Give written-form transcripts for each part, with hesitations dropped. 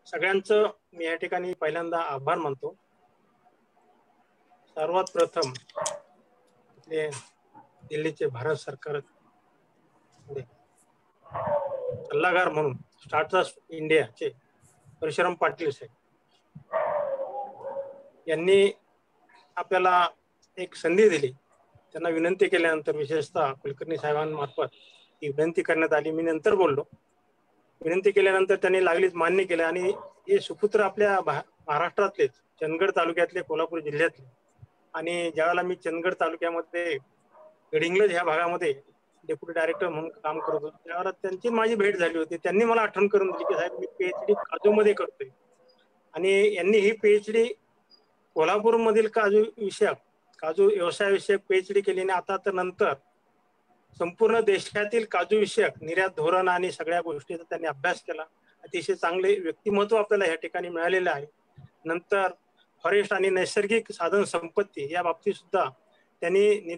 सगळ्यांचं मी या ठिकाणी पहिल्यांदा आभार मानतो. सर्वात प्रथम आपले दिल्लीचे भारत सरकार सल्लागार म्हणून स्टार्टअप इंडियाचे परशुराम पाटील साहेब यांनी आपल्याला एक संधी दिली. त्यांना विनंती केल्यानंतर विशेषतः कुलकर्णी साहेबांमार्फत ही विनंती करण्यात आली. मी नंतर बोललो. विनंती केल्यानंतर त्यांनी लागलीच मान्य केलं आणि हे सुपुत्र आपल्या महाराष्ट्रातलेच चंदगड तालुक्यातले, कोल्हापूर जिल्ह्यातले. आणि ज्यावेळेला मी चंदगड तालुक्यामध्ये गडिंग्लज ह्या भागामध्ये डेप्युटी डायरेक्टर म्हणून काम करत होतो, त्यावेळेला त्यांची माझी भेट झाली होती. त्यांनी मला आठवण करून दिली की साहेब मी पीएचडी काजूमध्ये करतोय. आणि यांनी ही पीएचडी कोल्हापूरमधील काजू व्यवसाय विषयक पीएचडी केली आणि आता तर नंतर संपूर्ण देशातील काजू विषयक निर्यात धोरण आणि सगळ्या गोष्टीचा त्यांनी अभ्यास केला. अतिशय चांगले व्यक्तिमत्व आपल्याला या ठिकाणी मिळालेलं आहे. नंतर फॉरेस्ट आणि नैसर्गिक साधन संपत्ती या बाबतीत सुद्धा त्यांनी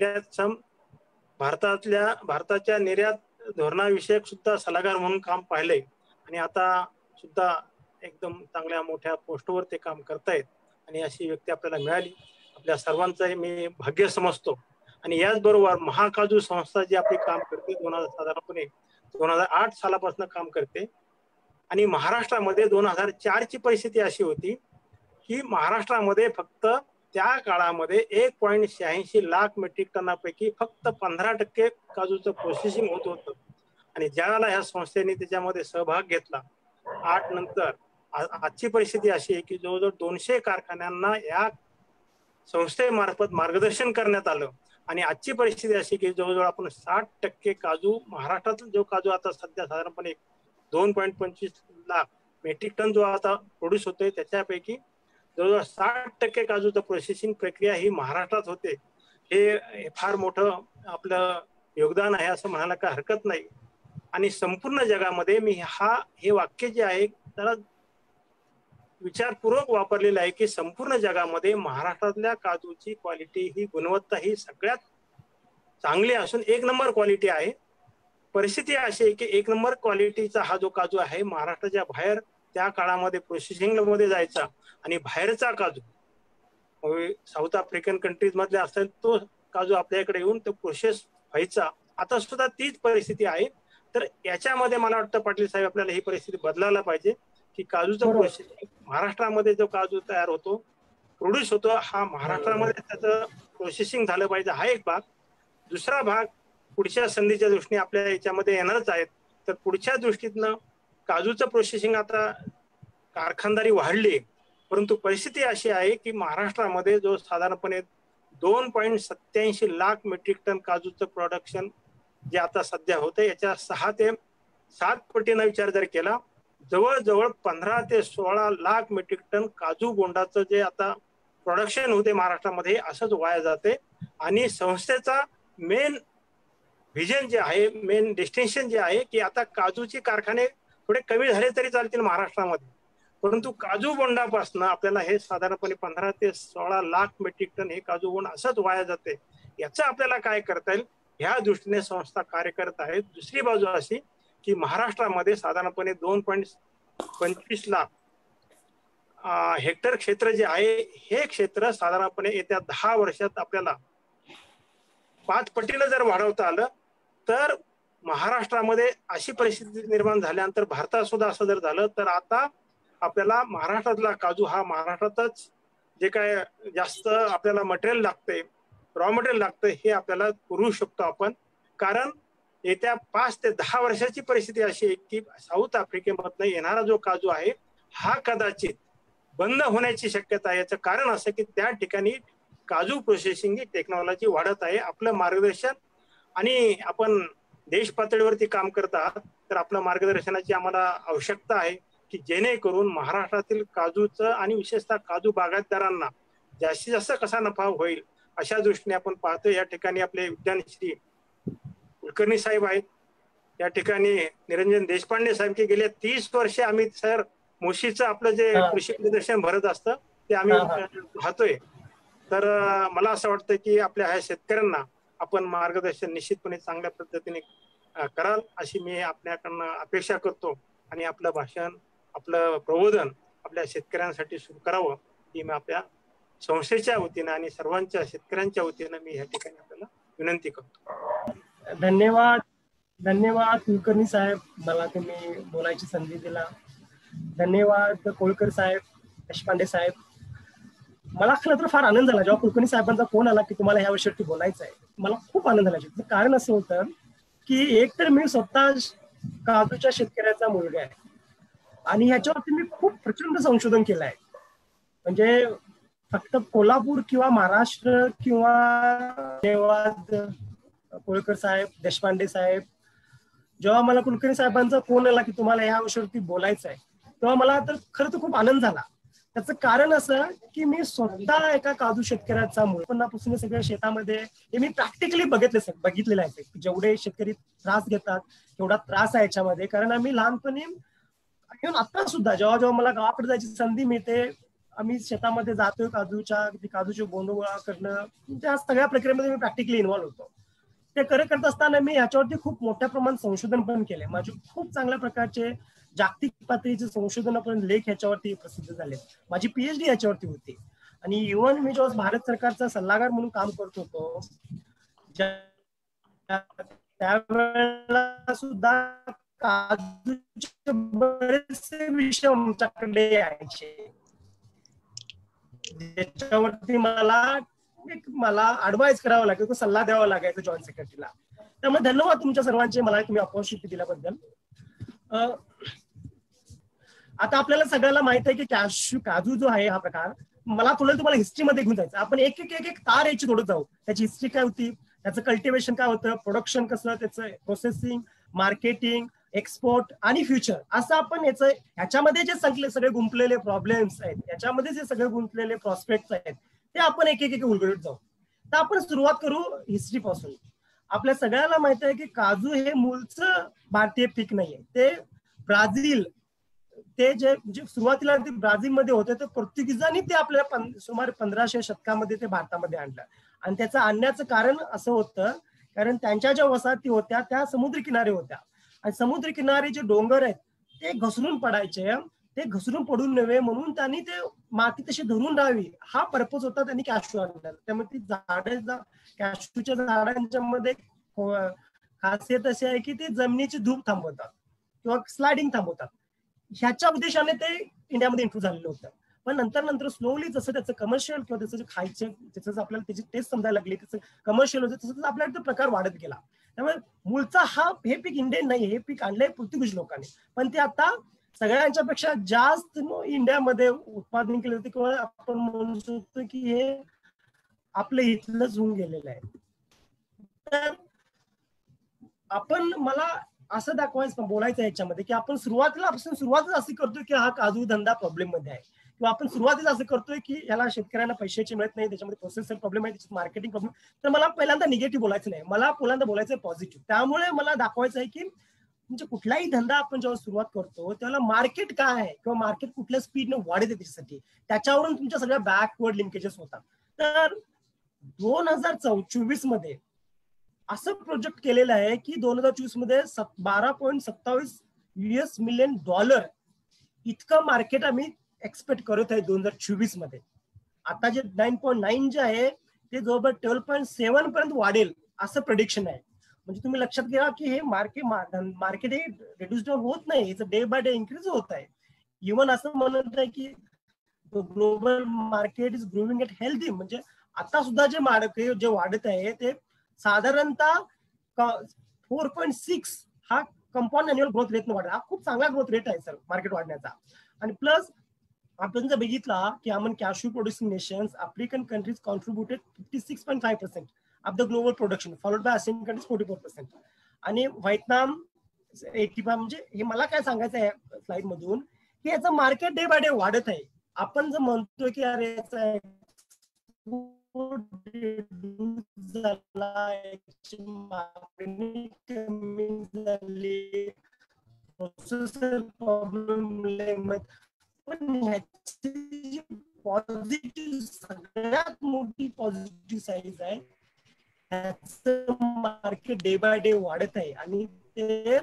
भारताच्या निर्यात धोरणाविषयक सुद्धा सल्लागार म्हणून काम पाहिलंय आणि आता सुद्धा एकदम चांगल्या मोठ्या पोस्टवर ते काम करतायत. आणि अशी व्यक्ती आपल्याला मिळाली, आपल्या सर्वांचं मी भाग्य समजतो. आणि याचबरोबर महाकाजू संस्था जी आपली काम करते साधारणपणे 2008 सालापासून काम करते. आणि महाराष्ट्रामध्ये 2004 ची परिस्थिती अशी होती की महाराष्ट्रामध्ये फक्त त्या काळामध्ये 1.86 लाख मेट्रिक टनापैकी फक्त 15% काजूचं प्रोसेसिंग होत होतं. आणि ज्यावेळेला ह्या संस्थेने त्याच्यामध्ये सहभाग घेतला 8 नंतर आजची परिस्थिती अशी आहे की जवळजवळ 200 कारखान्यांना या संस्थेमार्फत मार्गदर्शन करण्यात आलं. आणि आजची परिस्थिती अशी की जवळजवळ आपण 60% काजू महाराष्ट्रातला जो काजू आता सध्या साधारणपणे 2.25 लाख मेट्रिक टन जो आता प्रोड्यूस होतोय त्याच्यापैकी जवळजवळ 60% काजूचं प्रोसेसिंग प्रक्रिया ही महाराष्ट्रात होते. हे फार मोठं आपलं योगदान आहे असं म्हणायला काय हरकत नाही. आणि संपूर्ण जगामध्ये मी हे वाक्य जे आहे त्याला विचारपूर्वक वापरलेलं आहे की संपूर्ण जगामध्ये महाराष्ट्रातल्या काजूची क्वालिटी ही गुणवत्ता ही सगळ्यात चांगली असून 1 नंबर क्वालिटी आहे. परिस्थिती अशी आहे की 1 नंबर क्वालिटीचा हा जो काजू आहे महाराष्ट्राच्या बाहेर त्या काळामध्ये प्रोसेसिंग मध्ये जायचा आणि बाहेरचा काजू साऊथ आफ्रिकन कंट्रीज मधले असेल तो काजू आपल्याकडे येऊन तो प्रोसेस व्हायचा. आता सुद्धा तीच परिस्थिती आहे. तर याच्यामध्ये मला वाटतं पाटील साहेब आपल्याला ही परिस्थिती बदलायला पाहिजे की काजूचा प्रोसेसिंग महाराष्ट्रामध्ये जो काजू तयार होतो प्रोड्यूस होतो हा महाराष्ट्रामध्ये त्याचं प्रोसेसिंग झालं पाहिजे. हा एक भाग. दुसरा भाग पुढच्या संधीच्या दृष्टीने आपल्या याच्यामध्ये येणारच आहेत. तर पुढच्या दृष्टीतनं काजूचं प्रोसेसिंग आता कारखानदारी वाढली परंतु परिस्थिती अशी आहे की महाराष्ट्रामध्ये जो साधारणपणे 2.87 लाख मेट्रिक टन काजूचं प्रोडक्शन जे आता सध्या होतं याच्या 6 ते 7 पटीने विचार जर केला जवळजवळ 15 ते 16 लाख मेट्रिक टन काजू बोंडाचं जे आता प्रोडक्शन होते महाराष्ट्रामध्ये असंच वाया जाते. आणि संस्थेचा मेन व्हिजन जे आहे मेन डेस्टिनेशन जे आहे की आता काजूचे कारखाने थोडे कमी झाले तरी चालतील महाराष्ट्रामध्ये परंतु काजू बोंडापासून आपल्याला हे साधारणपणे 15 ते 16 लाख मेट्रिक टन हे काजू बोंड असंच वाया जाते. याचं आपल्याला काय करता येईल ह्या दृष्टीने संस्था कार्य करत आहे. दुसरी बाजू अशी की महाराष्ट्रामध्ये साधारणपणे 2.25 लाख हेक्टर क्षेत्र जे आहे हे क्षेत्र साधारणपणे येत्या 10 वर्षात आपल्याला 5 पटीने जर वाढवता आलं तर महाराष्ट्रामध्ये अशी परिस्थिती निर्माण झाल्यानंतर भारतात सुद्धा असं जर झालं तर आता आपल्याला महाराष्ट्रातला काजू हा महाराष्ट्रातच जे काय जास्त आपल्याला मटेरियल लागते रॉ मटेरियल लागतं हे आपल्याला पुरवू शकतो आपण. कारण येत्या 5 ते 10 वर्षाची परिस्थिती अशी आहे की साऊथ आफ्रिकेमधनं येणारा जो काजू आहे हा कदाचित बंद होण्याची शक्यता आहे. याचं कारण असं की त्या ठिकाणी काजू प्रोसेसिंग टेक्नॉलॉजी वाढत आहे. आपलं मार्गदर्शन आणि आपण देश पातळीवरती काम करत आहात तर आपल्या मार्गदर्शनाची आम्हाला आवश्यकता आहे की जेणेकरून महाराष्ट्रातील काजूचं आणि विशेषतः काजू बागायतदारांना जास्तीत जास्त कसा नफा होईल अशा दृष्टीने आपण पाहतो. या ठिकाणी आपले विद्वान श्री कुलकर्णी साहेब आहेत. या ठिकाणी निरंजन देशपांडे साहेब की गेल्या 30 वर्षे आम्ही सर मुशीचं आपलं जे कृषी प्रदर्शन भरत असतं ते आम्ही पाहतोय. तर मला असं वाटतं की आपल्या ह्या शेतकऱ्यांना आपण मार्गदर्शन निश्चितपणे चांगल्या पद्धतीने कराल अशी मी आपल्याकडनं अपेक्षा करतो आणि आपलं भाषण आपलं प्रबोधन आपल्या शेतकऱ्यांसाठी सुरू करावं, ही मी आपल्या संस्थेच्या वतीनं आणि सर्वांच्या शेतकऱ्यांच्या वतीनं मी या ठिकाणी आपल्याला विनंती करतो. धन्यवाद. धन्यवाद कुलकर्णी साहेब, मला तुम्ही बोलायची संधी दिला. धन्यवाद कोळकर साहेब, देशपांडे साहेब. मला खरं तर फार आनंद झाला जेव्हा कुलकर्णी साहेबांचा फोन आला की तुम्हाला ह्या विषयावरती बोलायचं आहे. मला खूप आनंद झाला. कारण असं होतं की एक तर मी स्वतः काजूच्या शेतकऱ्याचा मुलगा आहे आणि ह्याच्यावरती मी खूप प्रचंड संशोधन केलं आहे. म्हणजे फक्त कोल्हापूर किंवा महाराष्ट्र किंवा धन्यवाद कोळकर साहेब, देशपांडे साहेब, जेव्हा मला कुलकर्णी साहेबांचा फोन आला की तुम्हाला ह्या विषयावरती बोलायचं आहे, तेव्हा मला तर खरं तर खूप आनंद झाला. त्याचं कारण असं की मी स्वतः एका काजू शेतकऱ्याचा मूळपणापासून सगळ्या शेतामध्ये हे मी प्रॅक्टिकली बघितलेलं आहे. जेवढे शेतकरी त्रास घेतात तेवढा त्रास आहे याच्यामध्ये. कारण आम्ही लहानपणी आता सुद्धा जेव्हा जेव्हा मला गावाकडे जायची संधी मिळते, आम्ही शेतामध्ये जातोय काजूचे बोंड गोळा करणं, त्या सगळ्या प्रक्रियेमध्ये मी प्रॅक्टिकली इन्व्हॉल्व्ह होतो. ते करत असताना मी ह्याच्यावरती खूप मोठ्या प्रमाणात संशोधन पण केले. माझे खूप चांगल्या प्रकारचे जागतिक पातळीचे संशोधनापर्यंत लेख ह्याच्यावरती प्रसिद्ध झाले. माझी PhD ह्याच्यावरती होती. आणि इव्हन मी जेव्हा भारत सरकारचा सल्लागार म्हणून काम करत होतो, त्यावेळेला सुद्धा काजूचे बरेचसे विषय आमच्याकडे यायचे, ज्याच्यावरती मला ऍडवाइस करावं लागायचं, सल्ला द्यावा लागायचा जॉईंट सेक्रेटरीला. त्यामुळे धन्यवाद तुमच्या सर्वांचे, मला तुम्ही अपॉर्च्युनिटी दिल्याबद्दल. आता आपल्याला सगळ्याला माहित आहे की काजू जो आहे हा प्रकार, मला थोडं तुम्हाला हिस्ट्रीमध्ये घेऊन जायचं. आपण एक एक तार यायची थोडं जाऊ. त्याची हिस्ट्री काय होती, त्याचं कल्टिवेशन काय होतं, प्रोडक्शन कसं, त्याचं प्रोसेसिंग, मार्केटिंग, एक्सपोर्ट आणि फ्युचर, असं आपण ह्याच्यामध्ये जे सगळे गुंतलेले प्रॉब्लेम्स आहेत, याच्यामध्ये जे सगळे गुंतलेले प्रॉस्पेक्ट आहेत, ते आपण एक एक उलगडत जाऊ. तर आपण सुरुवात करू हिस्ट्री पासून. आपल्या सगळ्यांना माहित आहे की काजू हे मूळचं भारतीय पीक नाहीये. ते ब्राझील, ते जे सुरुवातीला ते ब्राझीलमध्ये होते, तर पोर्तुगीजांनी ते आपल्याला सुमारे 1500 शतकामध्ये ते भारतामध्ये आणलं. आणि त्याचं आणण्याचं कारण असं होतं कारण त्यांच्या ज्या वसाहती होत्या त्या समुद्रकिनारे होत्या, आणि समुद्रकिनारे जे डोंगर आहेत ते घसरून पडायचे. ते घसरून पडू नये म्हणून त्यांनी ते माती तशी धरून राहावी, हा पर्पज होता. त्यांनी कॅशू आणला. त्यामुळे ती झाडं, कॅशूच्या झाडांच्या मध्ये खासियत अशी आहे की ते जमिनीची धूप थांबवतात किंवा स्लायडिंग थांबवतात. ह्याच्या उद्देशाने ते इंडियामध्ये इंट्रोड्यूस झालेलं होतं. पण नंतर स्लोली जसं त्याचं कमर्शियल किंवा त्याचं जे खायचं, त्याचं आपल्याला त्याची टेस्ट समजायला लागली, त्याचं कमर्शियल होतं, तसं आपल्याला प्रकार वाढत गेला. त्यामुळे मूळचा हे पीक इंडियन नाही, हे पीक आणलंय पोर्तुगीज लोकांनी. पण ते आता सगळ्यांच्या पेक्षा जास्त इंडियामध्ये उत्पादन केलं होतं, किंवा आपण म्हणू शकतो की हे आपलं इथलंच होऊन गेलेलं आहे. तर मला असं बोलायचं याच्यामध्ये की आपण सुरुवातच अशी करतोय की हा काजू धंदा प्रॉब्लेम मध्ये आहे, किंवा आपण सुरुवातीला असं करतोय की याला शेतकऱ्यांना पैशाची मिळत नाही, त्याच्यामध्ये प्रोसेसर प्रॉब्लेम आहे, त्याच्यात मार्केटिंग प्रॉब्लेम. तर मला पहिल्यांदा निगेटिव्ह बोलायचं नाही, मला पहिल्यांदा बोलायचं आहे पॉझिटिव्ह. त्यामुळे मला दाखवायचं आहे की म्हणजे कुठलाही धंदा आपण जेव्हा सुरुवात करतो त्याला मार्केट काय आहे किंवा मार्केट कुठल्या स्पीडने वाढत आहे त्याच्यासाठी, त्याच्यावरून तुमच्या सगळ्या बॅकवर्ड लिंकेजेस होतात. तर 2024 मध्ये असं प्रोजेक्ट केलेलं आहे की 2024 मध्ये $12.27 मिलियन इतकं मार्केट आम्ही एक्सपेक्ट करत आहे 2024 मध्ये. आता जे 9.9 जे आहे ते जवळपास 12.7 पर्यंत वाढेल असं प्रेडिक्शन आहे. म्हणजे तुम्ही लक्षात घ्या की हे मार्केट हे रिड्यूस होत नाही, डे बाय डे इन्क्रीज होत आहे. इव्हन असं म्हणत आहे की global market is growing at healthy, म्हणजे आता सुद्धा जे वाढत आहे ते साधारणतः 4.6 हा कंपाऊंड अॅन्युअल ग्रोथ रेटने वाढला. हा खूप चांगला ग्रोथ रेट आहे सर मार्केट वाढण्याचा. आणि प्लस आपण जर बघितला की आपण cashew producing nations, African countries contributed 56.5% of the global production, followed by Asian countries 44%, आणि व्हिएतनाम 85. म्हणजे हे मला काय सांगायचं आहे स्लाइड मधून की याचं मार्केट डे बाय डे वाढत आहे. आपण जर म्हणतोय की अरे मागणी कमी झाली, प्रोसेसर प्रॉब्लेम, पण ह्याची पॉझिटिव्ह, सगळ्यात मोठी पॉझिटिव्ह साईज आहे, ह्याचं मार्केट डे बाय डे वाढत आहे. आणि ते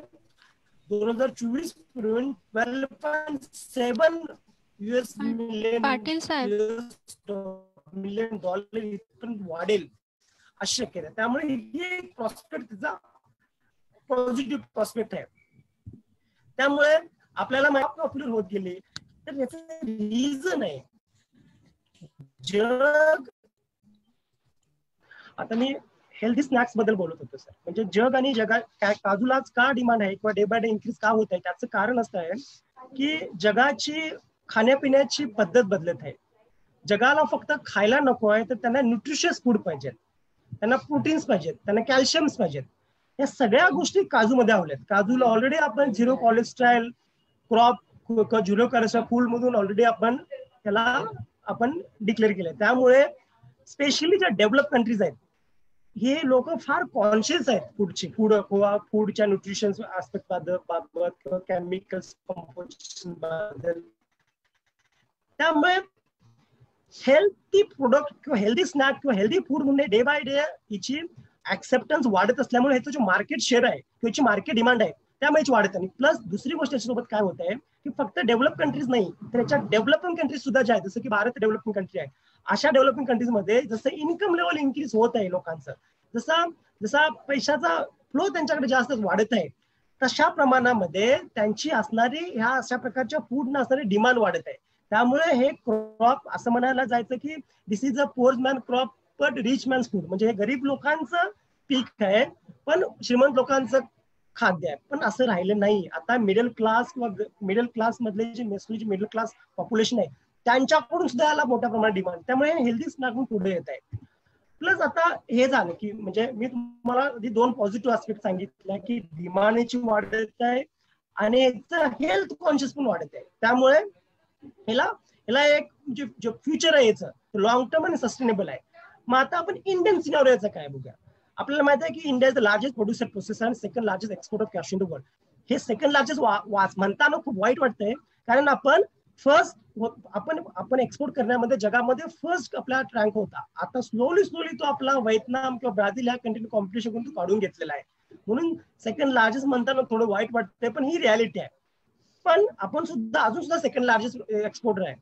2024 पर्यंत 12.7 US पाटील साहेब मिलियन डॉलर इथपर्यंत वाढेल अशी शक्यता आहे. त्यामुळे ही एक प्रॉस्पेक्ट तिचा पॉझिटिव्ह प्रॉस्पेक्ट आहे. त्यामुळे आपल्याला पॉप्युलर होत गेली तर याचं रिझन आहे जग. आता मी हेल्दी स्नॅक्स बद्दल बोलत होतो सर. म्हणजे जग आणि काजूलाच का डिमांड आहे किंवा डे बाय डे इन्क्रीज का होत आहे त्याचं कारण असं आहे की जगाची खाण्यापिण्याची पद्धत बदलत आहे. जगाला फक्त खायला नको आहे तर त्यांना न्यूट्रिशियस फूड पाहिजेत, त्यांना प्रोटीन्स पाहिजेत, त्यांना कॅल्शियम्स पाहिजेत. या सगळ्या गोष्टी काजूमध्ये आवल्यात. काजूला ऑलरेडी आपण 0 कोलेस्ट्रॉल क्रॉप 0 कोलेस्ट्रॉल फूड मधून ऑलरेडी आपण त्याला डिक्लेअर केलंय. त्यामुळे स्पेशली ज्या डेव्हलप कंट्रीज आहेत हे लोक फार कॉन्शियस आहेत फूडच्या न्यूट्रिशन आस्पेक्ट बाबत, केमिकल्स कंपोजिशन बद्दल. त्यामुळे हेल्थी प्रोडक्ट किंवा हेल्दी स्नॅक किंवा हेल्दी फूड म्हणजे डे बाय डे हिची ऍक्सेप्टन्स वाढत असल्यामुळे ह्याचं जो मार्केट शेअर आहे किंवा याची मार्केट डिमांड आहे त्यामुळे वाढत आहे. प्लस दुसरी गोष्ट याच्यासोबत काय होत आहे की फक्त डेव्हलप कंट्रीज नाही तर याच्या डेव्हलपिंग कंट्रीज सुद्धा ज्या आहेत, जसं की भारत डेव्हलपिंग कंट्री आहे, अशा डेव्हलपिंग कंट्रीजमध्ये जसं इन्कम लेवल इन्क्रीज होत आहे लोकांचं, जसा पैशाचा फ्लो त्यांच्याकडे जास्त वाढत आहे, तशा प्रमाणामध्ये त्यांची असणारी ह्या अशा प्रकारच्या फूड असणारी डिमांड वाढत आहे. त्यामुळे हे क्रॉप असं म्हणायला जायचं की this is a poor man crop but rich man's food. म्हणजे हे गरीब लोकांचं पीक आहे पण श्रीमंत लोकांचं खाद्य आहे. पण असं राहिलं नाही. आता मिडल क्लास किंवा मिडल क्लास मधले जे मिडल क्लास पॉप्युलेशन आहे त्यांच्याकडून सुद्धा याला मोठ्या प्रमाणात डिमांड. त्यामुळे हेल्दी स्नॅक पुढे येत आहे. प्लस आता हे झालं की म्हणजे मी तुम्हाला 2 पॉझिटिव्ह आस्पेक्ट सांगितलं की डिमांडची वाढत आहे आणि हेल्थ कॉन्शियस पण वाढत आहे. त्यामुळे ह्याला एक जे फ्युचर आहे याचं लॉंग टर्म आणि सस्टेनेबल आहे. मग आता आपण इंडियन सिनारिओचं काय बघूया. आपल्याला माहिती आहे की India is the largest producer processor आणि second largest export of cash in the world. हे सेकंड लार्जेस्ट म्हणताना खूप वाईट वाटतंय कारण आपण एक्सपोर्ट करण्यामध्ये जगामध्ये फर्स्ट आपला रँक होता. आता स्लोली तो आपला व्हिएतनाम किंवा ब्राझील ह्या कंट्री कॉम्पिटिशन करून तो काढून घेतलेला आहे. म्हणून सेकंड लार्जेस्ट म्हणताना थोडं वाईट वाटतंय पण ही रियालिटी आहे. पण आपण अजून सुद्धा सेकंड लार्जेस्ट एक्सपोर्टर आहे.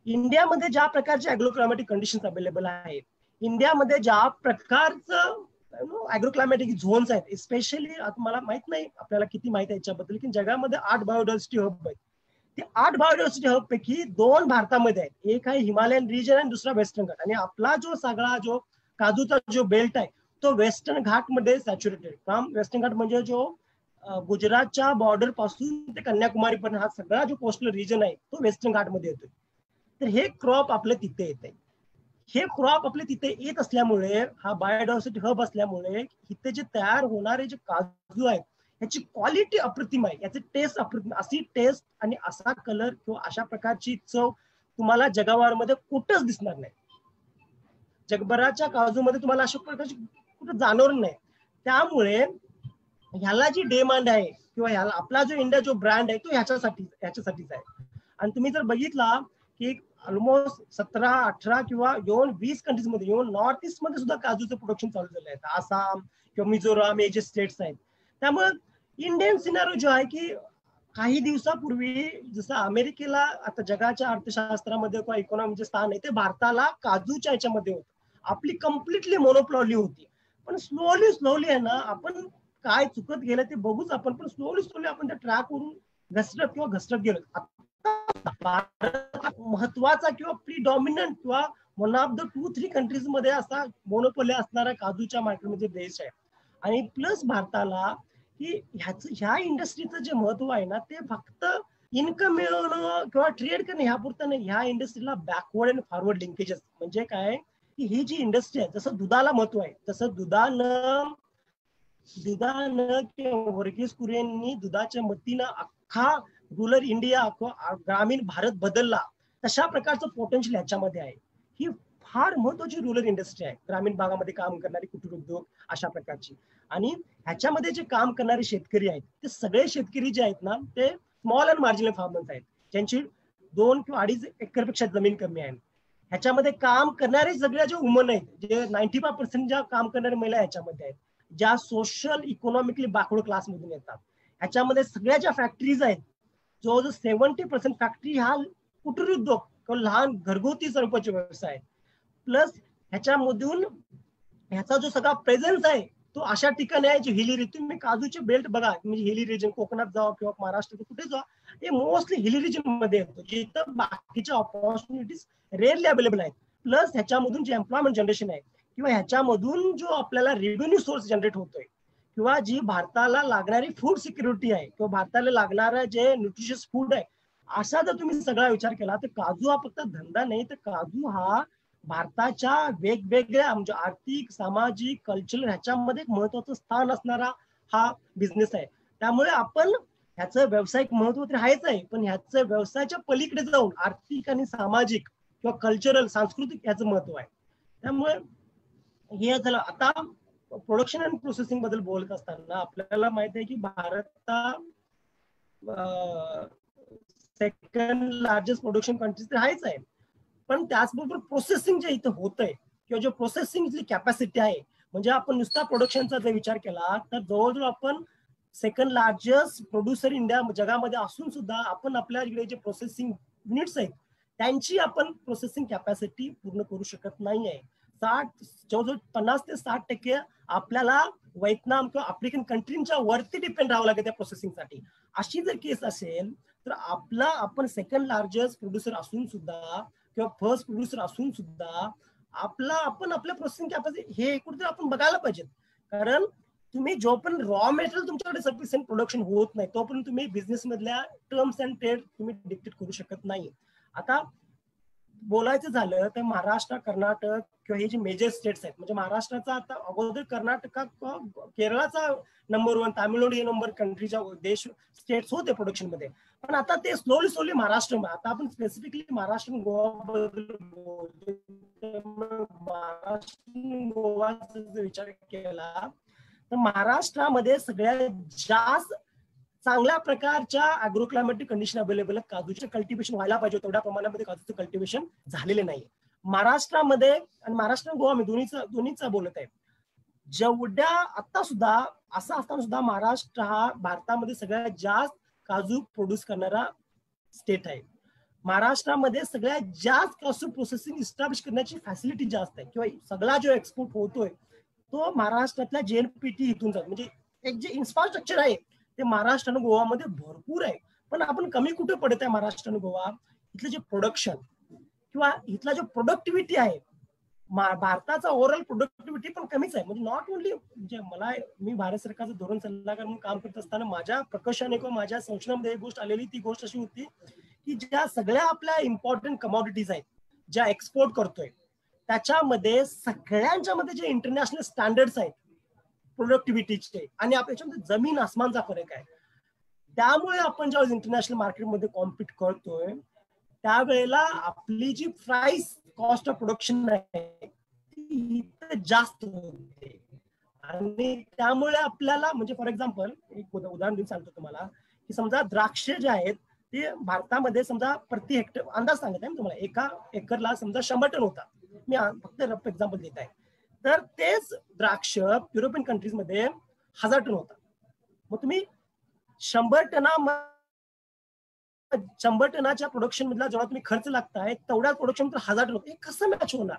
इंडियामध्ये ज्या प्रकारचे ॲग्रोक्लायमॅटिक कंडिशन्स अवेलेबल आहेत, इंडियामध्ये ज्या प्रकारचं ॲग्रोक्लायमॅटिक झोन्स आहेत, स्पेशली आता मला माहित नाही आपल्याला किती माहिती आहे याच्याबद्दल की जगामध्ये 8 बायोडायव्हर्सिटी हब आहेत. ते 8 बायोडायव्हर्सिटी हब पैकी 2 भारतामध्ये आहेत. एक आहे हिमालयन रिजन आणि दुसरा वेस्टर्न घाट. आणि आपला जो काजूचा जो बेल्ट आहे तो वेस्टर्न घाटमध्ये सॅच्युरेटेड. फ्रॉम वेस्टर्न घाट म्हणजे जो गुजरातच्या बॉर्डर पासून ते कन्याकुमारी पर्यंत हा सगळा जो कोस्टल रिजन आहे तो वेस्टर्न घाटमध्ये येतोय. तर हे क्रॉप आपल्या तिथे येत आहे. हे क्रॉप आपले तिथे येत असल्यामुळे हा बायोडायव्हर्सिटी हब असल्यामुळे इथे जे तयार होणारे जे काजू आहेत याची क्वालिटी अप्रतिम आहे, याची टेस्ट अप्रतिम. अशी टेस्ट आणि असा कलर किंवा अशा प्रकारची चव तुम्हाला जगावारमध्ये कुठंच दिसणार नाही. जगभराच्या काजूमध्ये तुम्हाला अशा प्रकारची कुठं जाणवणार नाही. त्यामुळे ह्याला जी डिमांड आहे किंवा ह्याला आपला जो इंडिया जो ब्रँड आहे तो ह्याच्यासाठीच आहे. आणि तुम्ही जर बघितला की ऑलमोस्ट 17, 18 किंवा 20 कंट्रीज मध्ये नॉर्थ ईस्ट मध्ये सुद्धा काजूचं प्रोडक्शन चालू झालं आहे. आसाम किंवा मिझोराम हे जे स्टेट्स आहेत. त्यामुळे इंडियन सिनारिओ जो आहे की काही दिवसापूर्वी जसं अमेरिकेला आता जगाच्या अर्थशास्त्रामध्ये किंवा इकॉनॉमीचे स्थान आहे ते भारताला काजूच्या याच्यामध्ये होतं. आपली कम्प्लिटली मोनोपॉली होती. पण स्लोली आहे ना आपण काय चुकत गेलं ते बघूच आपण. पण स्लोली आपण त्या ट्रॅकवरून घसरत गेलो. महत्वाचा किंवा प्रीडॉमिनंट किंवा वन ऑफ द 2-3 कंट्रीज मध्ये असा मोनोपोली असणारा काजूच्या मार्केटमध्ये देश आहे. आणि प्लस भारताला की ह्या इंडस्ट्रीचं जे महत्व आहे ना ते फक्त इन्कम मिळवणं किंवा ट्रेड करणं ह्यापुरतं नाही. ह्या इंडस्ट्रीला बॅकवर्ड अँड फॉरवर्ड लिंकेजेस म्हणजे काय की ही जी इंडस्ट्री आहे जसं दुधाला महत्व आहे तसं दुधानं किंवा वर्गीस कुरियननी दुधाच्या मतीनं अख्खा रुरल इंडिया ग्रामीण भारत बदलला तशा प्रकारचं पोटेन्शियल याच्यामध्ये आहे. ही फार महत्वाची रुरल इंडस्ट्री आहे. ग्रामीण भागामध्ये काम करणारी कुटीर उद्योग अशा प्रकारची. आणि ह्याच्यामध्ये जे काम करणारे शेतकरी आहेत ते सगळे शेतकरी जे आहेत ना ते स्मॉल अँड मार्जिनल फार्मर्स आहेत ज्यांची 2 किंवा 2.5 एकरपेक्षा जमीन कमी आहे. ह्याच्यामध्ये काम करणारे सगळ्या जे वुमन आहेत जे 95% ज्या काम करणारे महिला ह्याच्यामध्ये आहेत ज्या सोशल इकॉनॉमिकली बॅकवर्ड क्लास मधून येतात. ह्याच्यामध्ये सगळ्या ज्या फॅक्टरीज आहेत, जवळजवळ 70% फॅक्टरी हा कुटीर उद्योग किंवा लहान घरगुती स्वरूपाचे व्यवसाय, प्लस ह्याच्यामधून ह्याचा जो सगळा प्रेझेन्स आहे तो अशा ठिकाणी आहे जे हिली रिजन, तुम्ही काजूचे बेल्ट बघा, म्हणजे हिली रिजन कोकणात जावा किंवा महाराष्ट्रात कुठे जावा, हे मोस्टली हिली रिजन मध्ये येतो, जिथं बाकीच्या ऑपॉर्च्युनिटीज रेअरली अवेलेबल आहेत. प्लस ह्याच्यामधून जे एम्प्लॉयमेंट जनरेशन आहे किंवा ह्याच्यामधून जो आपल्याला रेव्हेन्यू सोर्स जनरेट होतोय किंवा जी भारताला लागणारी फूड सिक्युरिटी आहे किंवा भारताला लागणारं जे न्यूट्रिशियस फूड आहे, असा जर तुम्ही सगळा विचार केला तर काजू हा फक्त धंदा नाही, तर काजू हा भारताच्या वेगवेगळ्या म्हणजे आर्थिक, सामाजिक, कल्चरल ह्याच्यामध्ये एक महत्वाचं स्थान असणारा हा बिझनेस आहे. त्यामुळे आपण ह्याचं व्यावसायिक महत्व तर आहेच आहे, पण ह्याचं व्यवसायाच्या पलीकडे जाऊन आर्थिक आणि सामाजिक किंवा कल्चरल, सांस्कृतिक ह्याचं महत्व आहे. त्यामुळे हे झालं. आता प्रोडक्शन अँड प्रोसेसिंग बद्दल बोलत असताना आपल्याला माहित आहे की Bharat second largest production country तर आहेच आहे, पण त्याचबरोबर प्रोसेसिंग जे इथं होत आहे किंवा जो प्रोसेसिंगची कॅपॅसिटी आहे, म्हणजे आपण नुसता प्रोडक्शनचा जर विचार केला तर जवळजवळ आपण सेकंड लार्जेस्ट प्रोड्युसर इंडिया जगामध्ये असून सुद्धा आपण आपल्या इकडे जे प्रोसेसिंग युनिट्स आहेत त्यांची आपण प्रोसेसिंग कॅपॅसिटी पूर्ण करू शकत नाही आहे. जवळजवळ 50 ते 60% आपल्याला व्हिएतनाम किंवा आफ्रिकन कंट्रीच्या वरती डिपेंड राहावं लागेल त्या प्रोसेसिंगसाठी. अशी जर केस असेल तर आपण सेकंड लार्जेस्ट प्रोड्युसर असून सुद्धा किंवा फर्स्ट प्रोड्युसर असून सुद्धा आपण आपल्या प्रोसेसिंग कॅपॅसिटी हे कुठेतरी आपण बघायला पाहिजे. कारण तुम्ही जो पण रॉ मटेरियल तुमच्याकडे सफिशियंट प्रोडक्शन होत नाही तोपर्यंत तुम्ही बिझनेस मधल्या टर्म्स अँड ट्रेड तुम्ही डिक्टेट करू शकत नाही. आता बोलायचं झालं तर महाराष्ट्र, कर्नाटक किंवा हे जे मेजर स्टेट्स आहेत, म्हणजे महाराष्ट्राचा आता अगोदर कर्नाटका केरळाचा नंबर 1, तामिळनाडू हे नंबर कंट्रीच्या देश स्टेट्स होते प्रोडक्शन मध्ये, पण आता ते स्लोली महाराष्ट्र, आता आपण स्पेसिफिकली महाराष्ट्र गोवा गोवाचा विचार केला तर महाराष्ट्रामध्ये सगळ्यात जास्त चांगल्या प्रकारच्या अॅग्रो क्लायमॅटिक कंडिशन अवेलेबल आहेत. काजूचे कल्टिवेशन व्हायला पाहिजे तेवढ्या प्रमाणामध्ये काजूचं कल्टिवेशन झालेले नाही महाराष्ट्रामध्ये. आणि महाराष्ट्र गोवा मी दोन्हीचा बोलत आहे. जेवढ्या आता सुद्धा असं असताना सुद्धा महाराष्ट्र हा भारतामध्ये सगळ्यात जास्त काजू प्रोड्यूस करणारा स्टेट आहे. महाराष्ट्रामध्ये सगळ्यात जास्त काजू प्रोसेसिंग इस्टॅब्लिश करण्याची फॅसिलिटी जास्त आहे किंवा सगळा जो एक्सपोर्ट होतोय तो महाराष्ट्रातल्या JNPT इथून जातो. म्हणजे एक जे इन्फ्रास्ट्रक्चर आहे ते महाराष्ट्र आणि गोवामध्ये भरपूर आहे, पण आपण कमी कुठे पडत आहे महाराष्ट्र आणि गोवा, इथलं जे प्रोडक्शन किंवा इथला जो प्रोडक्टिव्हिटी आहे, भारताचा ओव्हरऑल प्रोडक्टिव्हिटी पण कमीच आहे. म्हणजे नॉट ओनली म्हणजे मी भारत सरकारचं धोरण सल्लागार म्हणून काम करत असताना माझ्या प्रकर्षाने किंवा माझ्या संशोधनामध्ये एक गोष्ट आलेली, ती गोष्ट अशी होती की ज्या सगळ्या आपल्या इम्पॉर्टंट कमॉडिटीज आहेत ज्या एक्सपोर्ट करतोय त्याच्यामध्ये सगळ्यांच्या मध्ये जे इंटरनॅशनल स्टँडर्ड्स आहेत प्रोडक्टिव्हिटीचे आणि आपल्याच्यामध्ये जमीन आसमानचा फरक आहे. त्यामुळे आपण जेव्हा इंटरनॅशनल मार्केटमध्ये कॉम्पिट करतोय त्यावेळेला आपली जी प्राइस कॉस्ट ऑफ प्रोडक्शन आहे ती जास्त होते. आणि त्यामुळे आपल्याला म्हणजे फॉर एक्झाम्पल एक उदाहरण देऊन सांगतो तुम्हाला की समजा द्राक्ष जे आहेत ते भारतामध्ये समजा प्रति हेक्टर अंदाज सांगत आहे तुम्हाला, एका एकरला समजा 100 टन होता, मी फक्त रफ एक्झाम्पल देत आहे, तर तेच द्राक्ष युरोपियन कंट्रीज मध्ये 1000 टन होता. मग तुम्ही 100 टनाच्या प्रोडक्शन मधला जेव्हा तुम्ही खर्च लागताय तेवढ्या प्रोडक्शन 1000 टन होते, कसं मॅच होणार?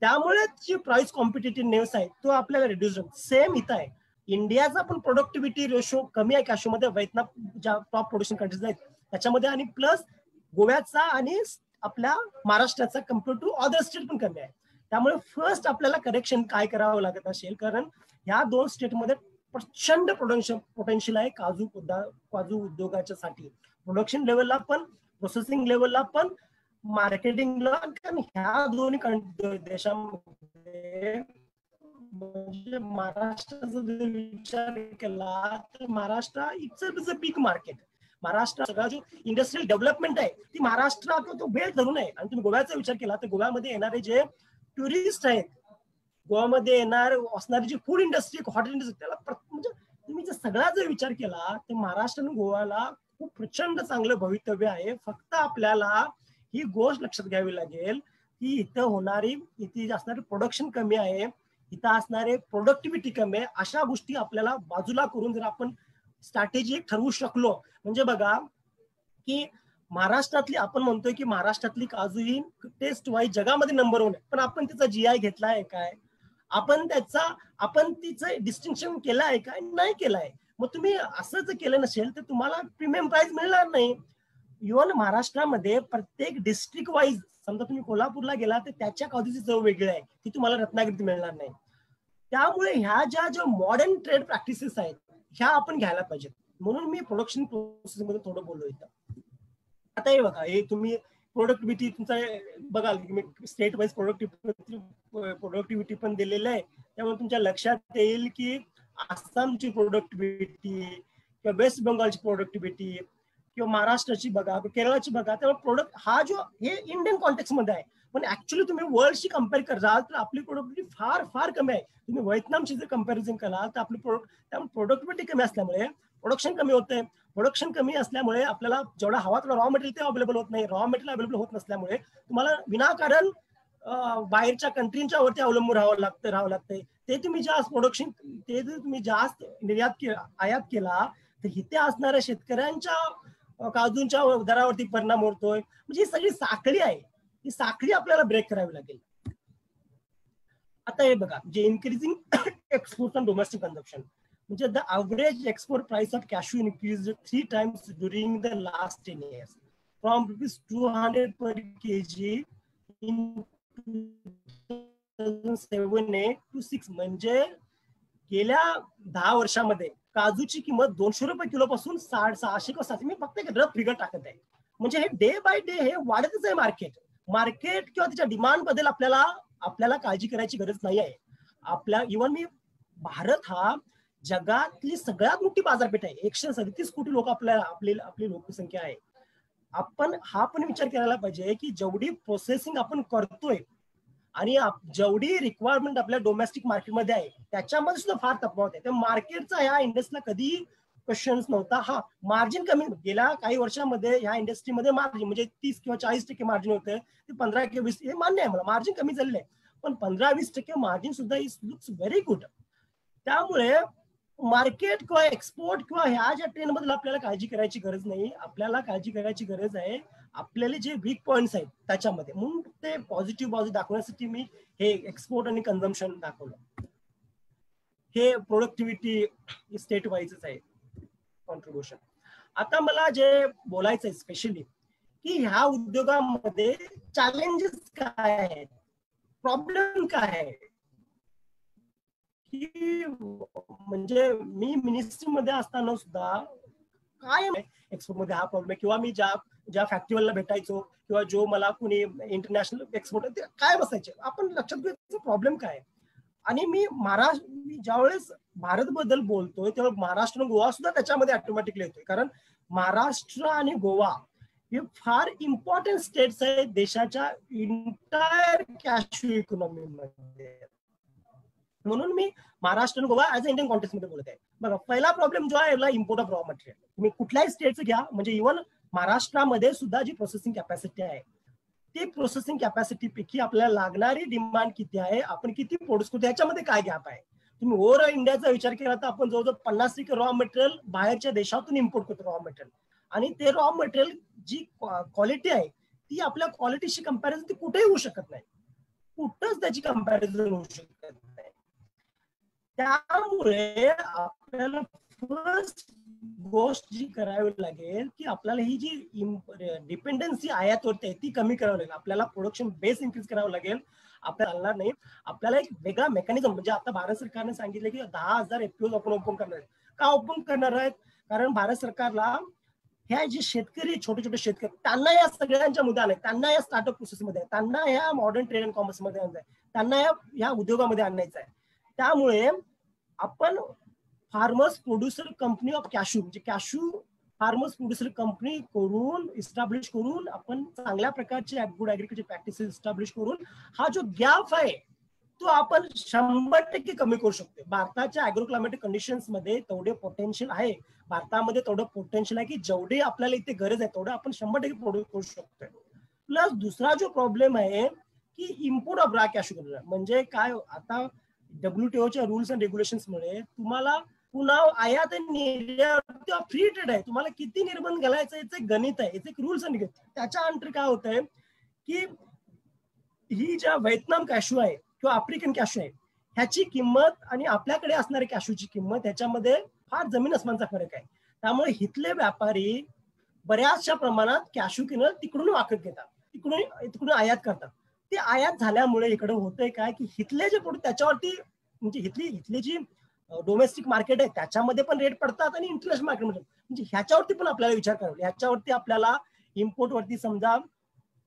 त्यामुळे जी प्राइस कॉम्पिटिटिव्हनेस आहे तो आपल्याला रिड्यूस होतो. सेम इथं आहे, इंडियाचा पण प्रोडक्टिव्हिटी रेशो कमी आहे काशूमध्ये, व्हिएतनाम ज्या टॉप प्रोडक्शन कंट्रीज आहेत त्याच्यामध्ये, आणि प्लस गोव्याचा आणि आपल्या महाराष्ट्राचा कम्पेअर टू अदर स्टेट पण कमी आहे. त्यामुळे फर्स्ट आपल्याला करेक्शन काय करावं लागत असेल, कारण ह्या दोन स्टेटमध्ये प्रचंड प्रोडक्शन पोटेन्शियल आहे काजू उद्योगाच्या साठी, प्रोडक्शन लेवलला पण, प्रोसेसिंग लेवलला पण, मार्केटिंगला. कारण ह्या दोन्ही देशांमध्ये म्हणजे महाराष्ट्राचा जर विचार केला तर Maharashtra it's a big market. Maharashtra सगळा जो इंडस्ट्रियल डेव्हलपमेंट आहे ती महाराष्ट्रात तो बेल्ट धरून आहे. आणि तुम्ही गोव्याचा विचार केला तर गोव्यामध्ये येणारे जे टुरिस्ट आहेत, गोव्यामध्ये येणार असणारी जी फूड इंडस्ट्री, हॉटेल इंडस्ट्री, त्याला म्हणजे तुम्ही जर सगळा जर विचार केला तर महाराष्ट्र आणि गोव्याला खूप प्रचंड चांगलं भवितव्य आहे. फक्त आपल्याला ही गोष्ट लक्षात घ्यावी लागेल की इथे असणारे प्रोडक्शन कमी आहे, इथं असणारे प्रोडक्टिव्हिटी कमी आहे. अशा गोष्टी आपल्याला बाजूला करून जर आपण स्ट्रॅटेजी एक ठरवू शकलो म्हणजे बघा की महाराष्ट्रातली आपण म्हणतोय की महाराष्ट्रातली काजू ही टेस्ट वाईज जगामध्ये नंबर 1 आहे, पण आपण त्याचा GI घेतलाय काय, आपण तिचं डिस्टिंक्शन केलं आहे काय, नाही केलंय. मग तुम्ही असं जर केलं नसेल तर तुम्हाला प्रीमियम प्राइस मिळणार नाही. इव्हन महाराष्ट्रामध्ये प्रत्येक डिस्ट्रिक्ट वाईज समजा तुम्ही कोल्हापूरला गेला तर त्याच्या काजूची चव वेगळी आहे, ती तुम्हाला रत्नागिरीत मिळणार नाही. त्यामुळे ह्या ज्या मॉडर्न ट्रेड प्रॅक्टिसेस आहेत ह्या आपण घ्यायला पाहिजेत. म्हणून मी प्रोडक्शन प्रोसेस मध्ये थोडं बोललो इथं. आता हे बघा, हे तुम्ही प्रोडक्टिव्हिटी तुमचा बघाल स्टेट वाईज प्रोडक्टिव्हिटी पण दिलेलं आहे. त्यामुळे तुमच्या लक्षात येईल की आसामची प्रोडक्टिव्हिटी किंवा वेस्ट बेंगॉलची प्रोडक्टिव्हिटी किंवा महाराष्ट्राची बघा, केरळाची बघा. त्यामुळे प्रोडक्ट हा जो हे इंडियन कॉन्टेक्स्ट मध्ये आहे, पण ऍक्च्युअली तुम्ही वर्ल्डशी कम्पेअर कराल तर आपली प्रोडक्टिव्हिटी फार फार कमी आहे. तुम्ही व्हिएतनामची जर कम्पॅरिझन कराल तर आपली प्रोडक्टिव्हिटी कमी असल्यामुळे प्रोडक्शन कमी होते. प्रोडक्शन कमी असल्यामुळे आपल्याला जेवढा हवा तेवढा रॉ मटेरियल ते अवेलेबल होत नाही. रॉ मटेरियल अवेलेबल होत नसल्यामुळे तुम्हाला विनाकारण बाहेरच्या कंट्रीच्या वरती अवलंबून राहावं लागतंय. ते तुम्ही जास्त प्रोडक्शन ते जर तुम्ही जास्त आयात केला तर इथे असणाऱ्या शेतकऱ्यांच्या काजूंच्या दरावरती परिणाम होतोय. म्हणजे ही सगळी साखळी आहे, ही साखळी आपल्याला ब्रेक करावी लागेल. आता हे बघा, जे increasing export and domestic consumption म्हणजे the average export price of cashew increase 3 times during the last 10 years फ्रॉम ₹200 per kg in 2007 to 6. म्हणजे गेल्या 10 वर्षामध्ये काजूची किंमत ₹200 किलो पासून 650 किंवा 700, मी फक्त एक रफ फिगर टाकत आहे. म्हणजे हे डे बाय डे हे वाढतच आहे मार्केट किंवा त्याच्या डिमांड बद्दल आपल्याला काळजी करायची गरज नाही आहे. इव्हन भारत हा जगातली सगळ्यात मोठी बाजारपेठ आहे. 137 कोटी लोक आपली लोकसंख्या आहे. आपण हा पण विचार करायला पाहिजे की जेवढी प्रोसेसिंग आपण करतोय आणि जेवढी रिक्वायरमेंट आपल्या डोमेस्टिक मार्केटमध्ये आहे त्याच्यामध्ये सुद्धा फार तफावत आहे. त्या मार्केटचा ह्या इंडस्ट्रीला कधी क्वेश्चन्स नव्हता. हा मार्जिन कमी गेल्या काही वर्षामध्ये ह्या इंडस्ट्रीमध्ये मार्जिन म्हणजे 30 किंवा 40% मार्जिन होतं, ते 15 किंवा 20 हे मान्य आहे मला, मार्जिन कमी झालेलं आहे. पण 15-20% मार्जिन सुद्धा इज लुक्स व्हेरी गुड. त्यामुळे मार्केट किंवा एक्सपोर्ट किंवा ह्या ज्या ट्रेंड बद्दल आपल्याला काळजी करायची गरज नाही. आपल्याला काळजी करायची गरज आहे आपल्याला जे वीक पॉइंट्स आहेत त्याच्यामध्ये. म्हणून ते पॉझिटिव्ह बाजू दाखवण्यासाठी मी हे एक्सपोर्ट आणि कन्झम्पशन दाखवलं. हे प्रोडक्टिव्हिटी स्टेट वाईजच आहे कॉन्ट्रीब्युशन. आता मला जे बोलायचं आहे स्पेशली की ह्या उद्योगामध्ये चॅलेंजेस काय आहेत, प्रॉब्लेम काय आहे. की म्हणजे मी मिनिस्ट्री मध्ये असताना सुद्धा काय एक्सपोर्ट मध्ये हा प्रॉब्लेम आहे, किंवा मी ज्या फॅक्टरीला भेटायचो किंवा जो मला कोणी इंटरनॅशनल एक्सपोर्ट काय बसायचे, आपण लक्षात घ्यायचं प्रॉब्लेम काय. आणि मी ज्यावेळेस भारत बद्दल बोलतोय तेव्हा महाराष्ट्र आणि गोवा सुद्धा त्याच्यामध्ये ऑटोमॅटिकली येतोय. कारण महाराष्ट्र आणि गोवा हे फार इम्पॉर्टंट स्टेट्स आहेत देशाच्या इंटायर कॅशू इकॉनॉमीमध्ये. म्हणून मी महाराष्ट्र आणि Goa as a Indian context मध्ये बोलत आहे. बघा, पहिला प्रॉब्लेम जो आहे इम्पोर्ट ऑफ रॉ मटेरियल. तुम्ही कुठल्याही स्टेटचं घ्या, म्हणजे इव्हन महाराष्ट्रामध्ये सुद्धा जी प्रोसेसिंग कॅपॅसिटी आहे ती प्रोसेसिंग कॅपॅसिटी पैकी आपल्याला लागणारी डिमांड किती आहे, आपण किती प्रोड्यूस करतो, याच्यामध्ये काय गॅप आहे. तुम्ही ओव्हरऑल इंडियाचा विचार केला तर आपण जवळजवळ 50% रॉ मटेरियल बाहेरच्या देशातून इम्पोर्ट करतो रॉ मटेरियल. आणि ते रॉ मटेरियल जी क्वालिटी आहे ती आपल्या क्वालिटीशी कंपॅरिझन ती कुठेही होऊ शकत नाही, कुठंच त्याची कंपॅरिझन होऊ शकत नाही. त्यामुळे आपल्याला फर्स्ट गोष्ट जी करावी लागेल की आपल्याला ही जी डिपेंडन्सी आयातवरती आहे ती कमी करावी लागेल. आपल्याला प्रोडक्शन बेस इन्क्रीज करावं लागेल. आपल्याला चालणार नाही. आपल्याला एक वेगळा मेकॅनिझम, म्हणजे आता भारत सरकारने सांगितलं की 10,000 FPOs आपण ओपन करणार आहेत. का ओपन करणार आहेत? कारण भारत सरकारला ह्या जे शेतकरी छोटे छोटे शेतकरी त्यांना या सगळ्यांच्या मुद्द्या आहेत, त्यांना या स्टार्टअप प्रोसेसमध्ये, त्यांना ह्या मॉडर्न ट्रेड अँड कॉमर्स मध्ये आणायचं आहे, त्यांना या उद्योगामध्ये आणायचं आहे. त्यामुळे आपण farmers producer company of cashew म्हणजे कॅशू फार्मर्स प्रोड्युसर कंपनी करून इस्टॅब्लिश करून आपण चांगल्या प्रकारचे गुड ऍग्रिकल्चर प्रॅक्टिसेस इस्टॅब्लिश करून हा जो गॅप आहे तो आपण 100% कमी करू शकतो. भारताच्या ऍग्रो क्लायमॅटिक कंडिशन्स मध्ये तेवढे पोटेन्शियल आहे, भारतामध्ये तेवढं पोटेन्शियल आहे की जेवढे आपल्याला इथे गरज आहे तेवढं आपण 100% प्रोड्यूस करू शकतोय. प्लस दुसरा जो प्रॉब्लेम आहे की इम्पोर्ट ऑफ रॉ कॅशू म्हणजे काय, आता WTOच्या रूल्स अँड रेग्युलेशन्स मुळे तुम्हाला पुन्हा आयात आणि निर्यात फ्री ट्रेड आहे, तुम्हाला किती निर्बंध घालायचं याचं एक गणित आहे, याचे एक रूल्स आणि त्याच्या अंतर काय होत आहे की ही ज्या व्हिएतनाम कॅशू आहे किंवा आफ्रिकन कॅशू आहे ह्याची किंमत आणि आपल्याकडे असणारी कॅशूची किंमत ह्याच्यामध्ये फार जमीन अस्मानचा फरक आहे. त्यामुळे इथले व्यापारी बऱ्याचशा प्रमाणात कॅशू किंवा तिकडून वाकत घेतात, तिकडून आयात करतात. ते आयात झाल्यामुळे इकडे होतंय काय की इथले जे प्रोडक्ट त्याच्यावरती म्हणजे इथली जी डोमेस्टिक मार्केट आहे त्याच्यामध्ये पण रेट पडतात आणि इंटरनॅशनल मार्केटमध्ये म्हणजे ह्याच्यावरती पण आपल्याला विचार करावा. ह्याच्यावरती आपल्याला इम्पोर्ट वरती समजा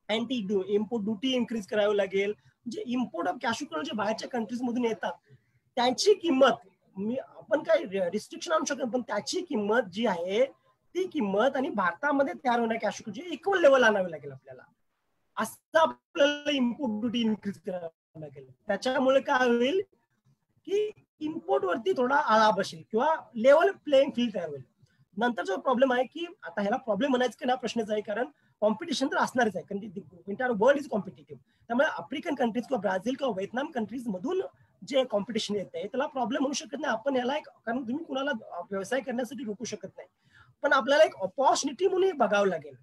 अँटी इम्पोर्ट ड्युटी इन्क्रीज करावी लागेल. म्हणजे इम्पोर्ट ऑफ कॅशू जे बाहेरच्या कंट्रीज मधून येतात त्यांची किंमत आपण काही रिस्ट्रिक्शन आणू शकत, पण त्याची किंमत जी आहे ती किंमत आणि भारतामध्ये तयार होणाऱ्या कॅशूची इक्वल लेवल आणावी लागेल आपल्याला. असं आपल्याला इम्पोर्ट ड्युटी इन्क्रीज करावी लागेल. त्याच्यामुळे काय होईल की इम्पोर्ट वरती थोडा आळा बसेल किंवा लेवल प्लेइंग फील्ड तयार होईल. नंतर जो प्रॉब्लेम आहे की आता ह्याला प्रॉब्लेम म्हणायचं की ना प्रश्नच आहे, कारण कॉम्पिटिशन तर असणारच आहे, कारण इंटायर वर्ल्ड इज कॉम्पिटिटिव्ह. त्यामुळे आफ्रिकन कंट्रीज किंवा ब्राझील किंवा व्हिएतनाम कंट्रीज मधून जे कॉम्पिटिशन येत आहे त्याला प्रॉब्लेम म्हणू शकत नाही आपण याला, कारण तुम्ही कुणाला व्यवसाय करण्यासाठी रोखू शकत नाही. पण आपल्याला एक ऑपॉर्च्युनिटी म्हणून बघावं लागेल.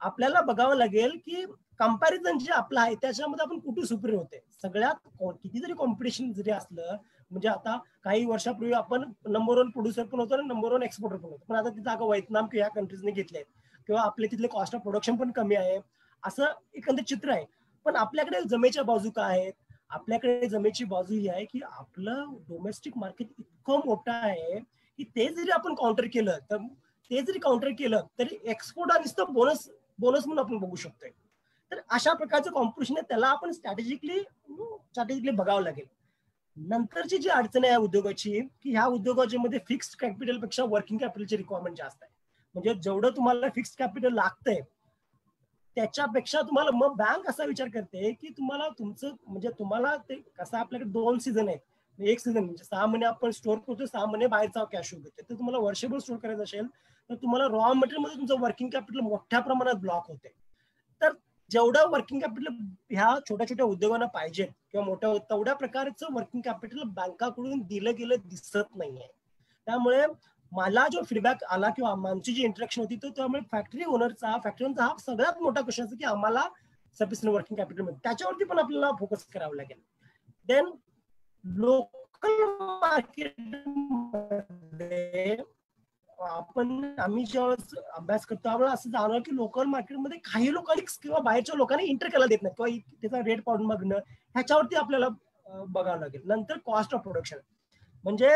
आपल्याला बघावं लागेल की कंपॅरिझन जे आपलं आहे त्याच्यामध्ये आपण कुठे सुपरियर होते. सगळ्यात किती जरी कॉम्पिटिशन जरी असलं, म्हणजे आता काही वर्षापूर्वी आपण नंबर 1 प्रोड्युसर पण होतो आणि नंबर 1 एक्सपोर्टर पण होतो, पण आता ती जागा व्हिएतनाम किंवा या कंट्रीजने घेतले किंवा आपले तिथले कॉस्ट ऑफ प्रोडक्शन पण कमी आहे असं एकंदर चित्र आहे. पण आपल्याकडे जमेच्या बाजू काय आहेत? आपल्याकडे जमेची बाजू ही आहे की आपलं डोमेस्टिक मार्केट इतकं मोठं आहे की ते जरी आपण काउंटर केलं तरी एक्सपोर्ट आणि नुसतं बोनस म्हणून आपण बघू शकतोय. तर अशा प्रकारचं कॉम्पिटिशन आहे, त्याला आपण स्ट्रॅटेजिकली बघावं लागेल. नंतरची जी अडचण आहे या उद्योगाची की ह्या उद्योगामध्ये फिक्स्ड कॅपिटल पेक्षा वर्किंग कॅपिटलची रिक्वायरमेंट जास्त आहे. म्हणजे जेवढं तुम्हाला फिक्स्ड कॅपिटल लागतंय त्याच्यापेक्षा तुम्हाला मग बँक असा विचार करते की तुम्हाला ते कसं आपल्याकडे 2 सीझन आहेत. एक सीझन म्हणजे 6 महिने आपण स्टोअर करतो, 6 महिने बाहेरचा कॅश घेतो. तर तुम्हाला वर्षभर स्टोअर करायचं असेल तर तुम्हाला रॉ मटेरियल मध्ये तुमचं वर्किंग कॅपिटल मोठ्या प्रमाणात ब्लॉक होते. तर जेवढं वर्किंग कॅपिटल ह्या छोट्या छोट्या उद्योगांना पाहिजे किंवा मोठ्या तेवढ्या प्रकारचं वर्किंग कॅपिटल बँकाकडून दिलं गेलं दिसत नाहीये. त्यामुळे मला जो फीडबॅक आला किंवा आमची जी इंटरॅक्शन होती तर त्यामुळे फॅक्टरी ओनरचा हा सगळ्यात मोठा क्वेश्चन असतो की आम्हाला सफिशियंट वर्किंग कॅपिटल मिळतं. त्याच्यावरती पण आपल्याला फोकस करावं लागेल. देन लोकल मार्केटमध्ये आम्ही जेव्हा अभ्यास करतो त्यावेळेला असं जाणवलं की लोकल मार्केटमध्ये काही लोकांनी किंवा बाहेरच्या लोकांनी एंटर करायला देत नाही किंवा त्याचा रेट पाडून बघणं ह्याच्यावरती आपल्याला बघावं लागेल. नंतर कॉस्ट ऑफ प्रोडक्शन म्हणजे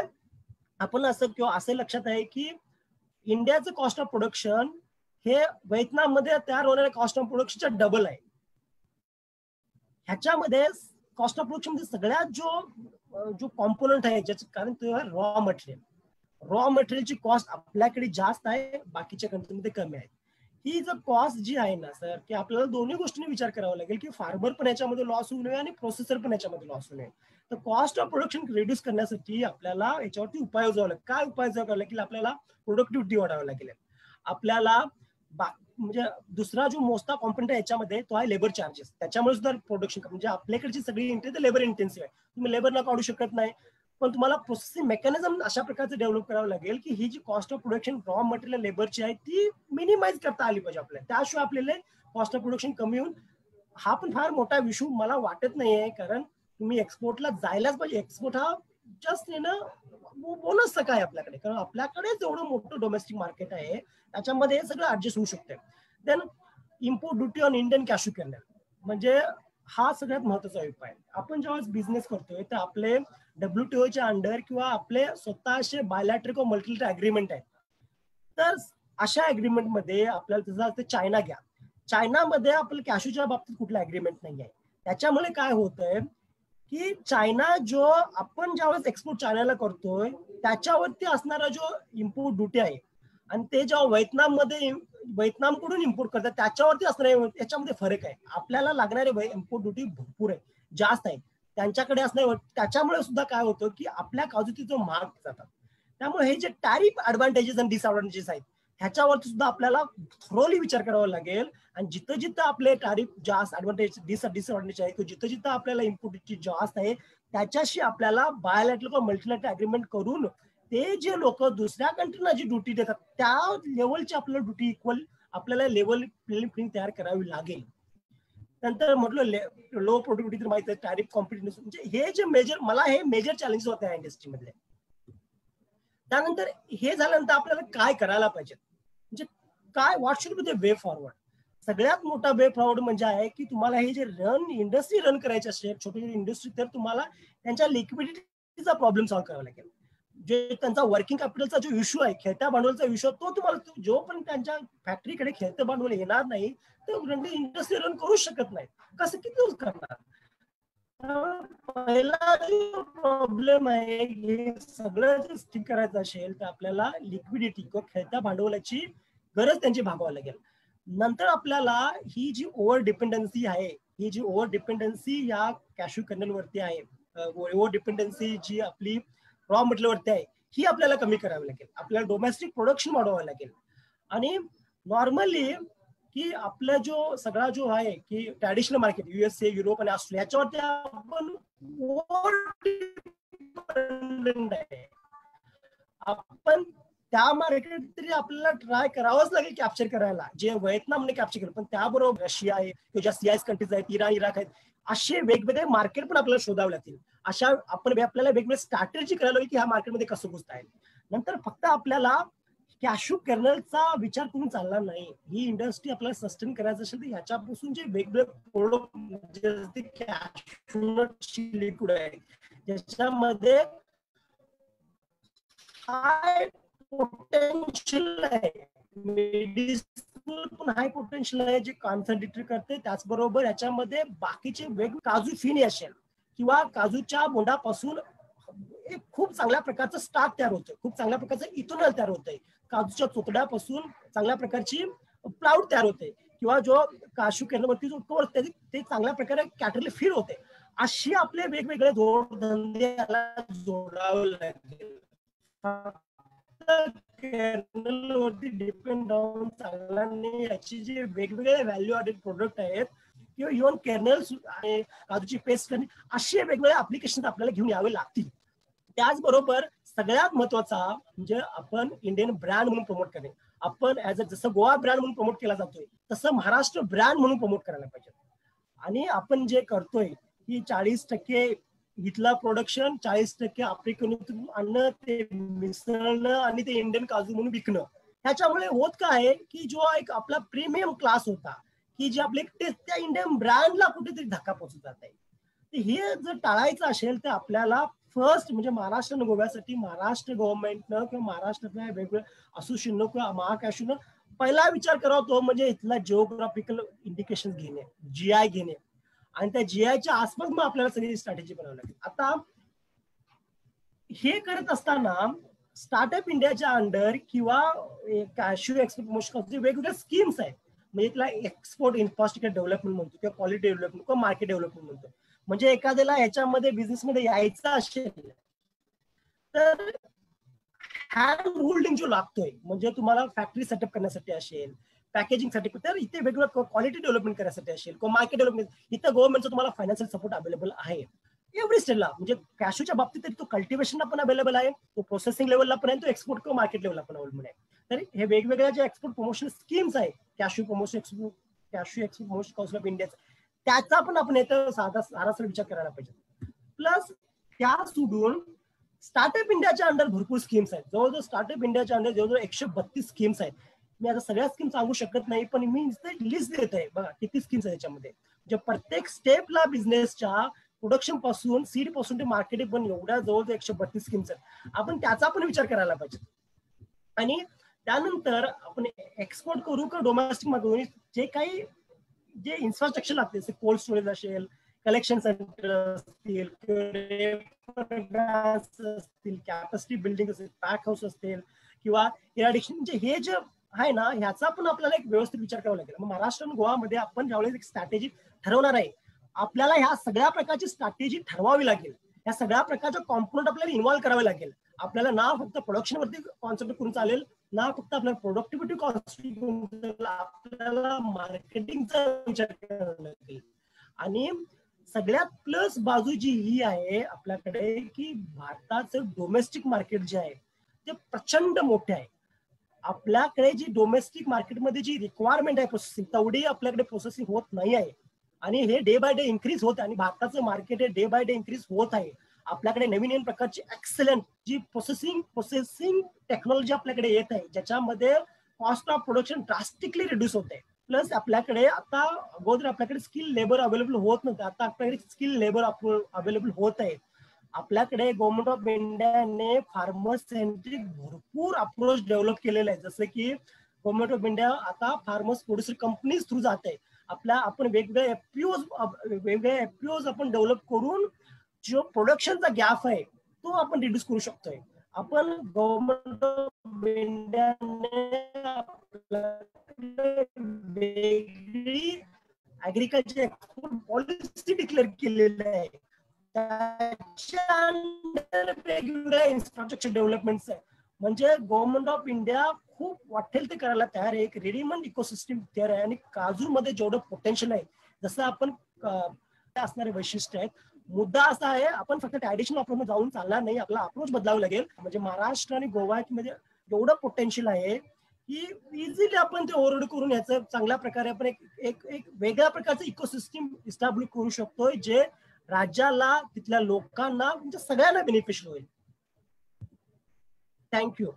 आपण असं लक्षात आहे की इंडियाचं कॉस्ट ऑफ प्रोडक्शन हे व्हिएतनाम मध्ये तयार होणाऱ्या कॉस्ट ऑफ प्रोडक्शनच्या डबल आहे. ह्याच्यामध्ये कॉस्ट ऑफ प्रोडक्शन मध्ये सगळ्यात जो कॉम्पोनंट आहे ज्याचं कारण तो आहे रॉ मटेरियलची कॉस्ट आपल्याकडे जास्त आहे, बाकीच्या कंट्रीमध्ये कमी आहे. ही जर कॉस्ट जी आहे ना सर की आपल्याला दोन्ही गोष्टींनी विचार करावा लागेल की फार्मर पण याच्यामध्ये लॉस होऊ नये आणि प्रोसेसर पण याच्यामध्ये लॉस होऊ नये. तर कॉस्ट ऑफ प्रोडक्शन रिड्यूस करण्यासाठी आपल्याला याच्यावरती उपाय योजावा लागेल. काय उपाय योजावा लागेल? आपल्याला प्रोडक्टिव्हिटी वाढवावी लागेल. आपल्याला म्हणजे दुसरा जो मोठा कॉम्पोनंट आहे याच्यामध्ये तो आहे लेबर चार्जेस. त्याच्यामुळे सुद्धा प्रोडक्शन म्हणजे आपल्याकडची सगळी इंटेन्सिव्ह लेबर इंटेन्सिव्ह आहे. तुम्ही लेबरला काढू शकत नाही, पण तुम्हाला प्रोसेसिंग मेकॅनिझम अशा प्रकारचं डेव्हलप करावं लागेल की ही जी cost of production raw material लेबरची आहे ती मिनिमाइज करता आली पाहिजे आपल्याला. त्याशिवाय आपल्याला कॉस्ट ऑफ प्रोडक्शन कमी होऊन हा पण फार मोठा इश्यू मला वाटत नाहीये, कारण तुम्ही एक्सपोर्टला जायलाच पाहिजे. एक्सपोर्ट हा जस्ट बोनस काय आपल्याकडे, कारण आपल्याकडे जेवढं मोठं डोमेस्टिक मार्केट आहे त्याच्यामध्ये हे सगळं ऍडजस्ट होऊ शकते. Then import duty on Indian cashew करणं म्हणजे हा सगळ्यात महत्वाचा उपाय. आपण जेव्हा बिझनेस करतोय तर आपले WTOच्या अंडर किंवा आपले स्वतःचे बायलॅटरल किंवा मल्टीलॅटरल अग्रीमेंट आहेत. तर अशा अग्रीमेंट मध्ये आपल्याला जसं चायना घ्या, चायनामध्ये आपल्याला कॅशूच्या बाबतीत कुठला अग्रीमेंट नाही आहे. त्याच्यामुळे काय होतंय की चायना जो आपण ज्यावेळेस एक्सपोर्ट चायनाला करतोय त्याच्यावरती असणारा जो इम्पोर्ट ड्युटी आहे आणि ते जेव्हा व्हिएतनामकडून इम्पोर्ट करतात त्याच्यावरती असणारे त्याच्यामध्ये फरक आहे. आपल्याला लागणारे इम्पोर्ट ड्युटी भरपूर आहे, जास्त आहे त्यांच्याकडे असणार. त्याच्यामुळे सुद्धा काय होतं की आपल्या काजूतीचं महाग जातात. त्यामुळे हे जे टॅरिफ ऍडव्हान्टेजेस आणि डिसएडव्हान्टेजेस आहेत ह्याच्यावरती सुद्धा आपल्याला थोरोली विचार करावा लागेल. आणि जिथं जिथं आपले टॅरिफ जास्त डिसएडव्हान्टेज आहे, जिथं जिथं आपल्याला इम्पोर्ट ड्युटी जास्त आहे त्याच्याशी आपल्याला बायलॅटरल किंवा मल्टीलॅटरल अग्रीमेंट करून ते जे लोक दुसऱ्या कंट्रीला जी ड्युटी देतात त्या लेवलची आपल्याला ड्युटी इक्वल आपल्याला लेवल प्लेइंग तयार करावी लागेल. नंतर म्हटलं लो प्रोडक्टिव्हिटी तर माहिती आहे, टॅरिफ कॉम्पिटिशन, म्हणजे हे जे मेजर मला हे मेजर चॅलेंजेस होते या इंडस्ट्रीमधले. त्यानंतर हे झाल्यानंतर आपल्याला काय करायला पाहिजे, म्हणजे काय what should be the way forward. सगळ्यात मोठा वे फॉरवर्ड म्हणजे आहे की तुम्हाला हे जे इंडस्ट्री रन करायचे असेल छोटी छोटी इंडस्ट्री, तर तुम्हाला त्यांच्या लिक्विडिटीचा प्रॉब्लेम सॉल्व्ह करावा लागेल. जे त्यांचा वर्किंग कॅपिटलचा जो इश्यू आहे, खेळत्या भांडवलचा इश्यू, तो तुम्हाला जोपर्यंत त्यांच्या फॅक्टरीकडे खेळतं भांडवल येणार नाही तर इंडस्ट्री रन करू शकत नाही. कसं किती करणार. पहिला जो प्रॉब्लेम आहे, हे सगळं जर ठीक करायचं असेल तर आपल्याला लिक्विडिटी किंवा खेळत्या भांडवलाची गरज त्यांची भागवावी लागेल. नंतर आपल्याला ही जी ओव्हर डिपेंडन्सी आहे, ही जी ओव्हर डिपेंडन्सी या कॅशू कर्नलवरती आहे, ओव्हर डिपेंडन्सी जी आपली रॉ मटेरियलवरती आहे, ही आपल्याला कमी करावी लागेल. आपल्याला डोमेस्टिक प्रोडक्शन वाढवावं लागेल. आणि नॉर्मली की आपला जो सगळा जो आहे की ट्रॅडिशनल मार्केट USA, युरोप आणि ऑस्ट्रेलिया याच्यावरती आपण आपण त्या मार्केट तरी आपल्याला ट्राय करावंच लागेल कॅप्चर करायला, जे व्हिएतनामने कॅप्चर केलं. पण त्याबरोबर रशिया आहे, ज्या CIS कंट्रीज आहेत, इराण, इराक आहेत, असे वेगवेगळे मार्केट पण आपल्याला शोधावे लागतील. अशा आपण आपल्याला वेगवेगळे स्ट्रॅटेजी करायला लागेल की ह्या मार्केटमध्ये कसं घुसता येईल. नंतर फक्त आपल्याला कॅशू कर्नलचा विचार करून चालणार नाही. ही इंडस्ट्री आपल्याला सस्टेन करायचं असेल तर ह्याच्यापासून जे वेगवेगळे प्रोडक्ट कॅशू लिक्विड आहे, ज्याच्यामध्ये हाय पोटेन्शियल आहे, मेडिसिनल पण हाय पोटेन्शियल आहे, जे कॉन्सन्ट्रेट करते. त्याचबरोबर याच्यामध्ये बाकीचे वेगवेगळे काजू फिनी असेल किंवा काजूच्या बोंडापासून एक खूप चांगल्या प्रकारचं स्टार्च तयार होतं, खूप चांगल्या प्रकारचं इथेनॉल तयार होतंय, काजूच्या चोतड्यापासून चांगल्या प्रकारची प्लाउड तयार होते, किंवा जो काजू केंद्रावरती जो कोर्स ते चांगल्या प्रकारे कॅटरला फीड होते. अशी आपले वेगवेगळे जोडधंदे जोडावे लागेल. कर्नलवरती डिपेंड राहून चालणार नाही. याची जे वेगवेगळे व्हॅल्यू ऍडेड प्रोडक्ट आहेत किंवा इव्हन कर्नल्स आणि काजूची पेस्ट करणे, असे वेगवेगळे ऍप्लिकेशन आपल्याला घेऊन यावे लागतील. त्याचबरोबर सगळ्यात महत्वाचा म्हणजे आपण इंडियन ब्रँड म्हणून प्रमोट करणे. आपण जसं गोवा ब्रँड म्हणून प्रमोट केला जातोय तसं महाराष्ट्र ब्रँड म्हणून प्रमोट करायला पाहिजे. आणि आपण जे करतोय की 40% इथला प्रोडक्शन, 40% आफ्रिकेतून आणणं, ते मिसळणं आणि ते इंडियन काजू म्हणून विकणं, ह्याच्यामुळे होत काय आहे की जो एक आपला प्रीमियम क्लास होता की जे आपले त्या इंडियन ब्रँडला कुठेतरी धक्का पोहोचत जात आहे. हे जर टाळायचं असेल तर आपल्याला फर्स्ट म्हणजे महाराष्ट्र आणि गोव्यासाठी महाराष्ट्र गव्हर्नमेंटनं किंवा महाराष्ट्रातल्या वेगवेगळ्या असोसिएशननं किंवा महाकॅशूनं पहिला विचार करावा तो म्हणजे इथला जिओग्राफिकल इंडिकेशन घेणे, GI घेणे, आणि त्या GIच्या आसपास मग आपल्याला सगळी स्ट्रॅटेजी बनावी लागेल. आता हे करत असताना स्टार्टअप इंडियाच्या अंडर किंवा कॅशू एक्सपोर्ट प्रमोशन वेगवेगळ्या स्कीम्स आहेत. म्हणजे इथला एक्सपोर्ट इन्फ्रास्ट्रक्चर डेव्हलपमेंट म्हणतो किंवा क्वालिटी डेव्हलपमेंट किंवा मार्केट डेव्हलपमेंट म्हणतो. म्हणजे एखाद्याला ह्याच्यामध्ये बिझनेसमध्ये यायचं असेल तर हँड होल्डिंग जो लागतोय, म्हणजे तुम्हाला फॅक्टरी सेटअप करण्यासाठी असेल, पॅकेजिंग साठी, तर इथे वेगवेगळं क्वालिटी डेव्हलपमेंट करण्यासाठी असेल किंवा मार्केट डेव्हलपमेंट, इथं गव्हर्नमेंटचा तुम्हाला फायनान्शियल सपोर्ट अवेलेबल आहे एव्हरी स्टेजला. म्हणजे कॅशूच्या बाबतीत तो कल्टिवेशनला पण अवेलेबल आहे, तो प्रोसेसिंग लेवलला पण आहे, तो एक्सपोर्ट किंवा मार्केट लेवलला पण अवेलेबल आहे. तर हे वेगवेगळ्या जे एक्सपोर्ट प्रमोशन स्कीम्स आहेत, cashew export promotion council of India, त्याचा पण आपण इथं सारासर विचार करायला पाहिजे. प्लस त्या सोडून स्टार्टअप इंडियाच्या अंडर भरपूर स्कीम्स आहेत. जवळजवळ स्टार्टअप इंडियाच्या अंडर जवळजवळ 132 स्कीम्स आहेत. मी आता सगळ्या स्कीम सांगू शकत नाही, पण मी लिस्ट देत आहे बघा किती स्कीम्स आहेत त्याच्यामध्ये. जे प्रत्येक स्टेपला बिझनेसच्या प्रोडक्शन पासून सीड पासून ते मार्केटिंग पण एवढ्या जवळजवळ 132 स्कीम्स आहेत. आपण त्याचा पण विचार करायला पाहिजे. आणि त्यानंतर आपण एक्सपोर्ट करू का डोमेस्टिक मध्ये जे काही जे इन्फ्रास्ट्रक्चर लागते, जसे कोल्ड स्टोरेज असेल, कलेक्शन सेंटर असतील, कॅपॅसिटी बिल्डिंग असेल, पॅक हाऊस असतील किंवा इराडिक्शन, म्हणजे हे जे आहे ना ह्याचा पण आपल्याला एक व्यवस्थित विचार करावा लागेल. मग महाराष्ट्र आणि गोवामध्ये आपण ज्यावेळेस एक स्ट्रॅटेजी ठरवणार आहे, आपल्याला ह्या सगळ्या प्रकारची स्ट्रॅटेजी ठरवावी लागेल. या सगळ्या प्रकारच्या कॉम्पोनंट आपल्याला इन्व्हॉल्व करावे लागेल. आपल्याला ना फक्त प्रोडक्शनवरती कॉन्सन्ट्रेट करून चालेल, ना फक्त आपल्याला प्रोडक्टिव्हिटी कॉन्सन्ट्रेट करून चालेल, आपल्याला मार्केटिंगचा विचार करावा लागेल. आणि सगळ्यात प्लस बाजू जी ही आहे आपल्याकडे की भारताचं डोमेस्टिक मार्केट जे आहे ते प्रचंड मोठे आहे. आपल्याकडे जी डोमेस्टिक मार्केटमध्ये जी रिक्वायरमेंट आहे प्रोसेसिंग, तेवढी आपल्याकडे प्रोसेसिंग होत नाही आहे. आणि हे डे बाय डे इन्क्रीज होत आहे आणि भारताचं मार्केट हे डे बाय डे इन्क्रीज होत आहे. आपल्याकडे नवीन नवीन प्रकारची एक्सलंट जी प्रोसेसिंग टेक्नॉलॉजी आपल्याकडे येत आहे, ज्याच्यामध्ये cost of production drastically reduce होत आहे. प्लस आपल्याकडे आता अगोदर आपल्याकडे स्किल लेबर अवेलेबल होत नव्हतं, आता आपल्याकडे स्किल लेबर अवेलेबल होत आहे. आपल्याकडे गव्हर्नमेंट ऑफ इंडियाने फार्मर सेंट्रिक भरपूर अप्रोच डेव्हलप केलेला आहे. जसं की गव्हर्नमेंट ऑफ इंडिया आता फार्मर्स प्रोड्युसर कंपनीज थ्रू जात आहे. आपण वेगवेगळे एफपीओज आपण डेव्हलप करून जो प्रोडक्शनचा गॅप आहे तो आपण रिड्यूस करू शकतोय. आपण गव्हर्नमेंट ऑफ इंडियाने वेगळी ऍग्रिकल्चर एक्सपोर्ट पॉलिसी डिक्लेअर केलेली आहे. त्याच्या वेगवेगळ्या इन्फ्रास्ट्रक्चर डेव्हलपमेंट आहे. म्हणजे गव्हर्नमेंट ऑफ इंडिया खूप वाटेल ते करायला तयार आहे. एक रेडीमेड इकोसिस्टम तयार आहे आणि काजूमध्ये जेवढं पोटेन्शियल आहे, जसं आपण असणारे वैशिष्ट्य आहेत. मुद्दा असा आहे, आपण फक्त ट्रॅडिशनल अप्रोच जाऊन चालणार नाही, आपला अप्रोच बदलावं लागेल. म्हणजे महाराष्ट्र आणि गोवा मध्ये एवढं पोटेन्शियल आहे की इझिली आपण ते ओव्हरलोड करून याचं चांगल्या प्रकारे आपण एक वेगळ्या प्रकारचं इकोसिस्टम इस्टॅब्लिश करू शकतोय, जे राज्याला, तिथल्या लोकांना, म्हणजे सगळ्यांना बेनिफिशियल होईल. थँक्यू.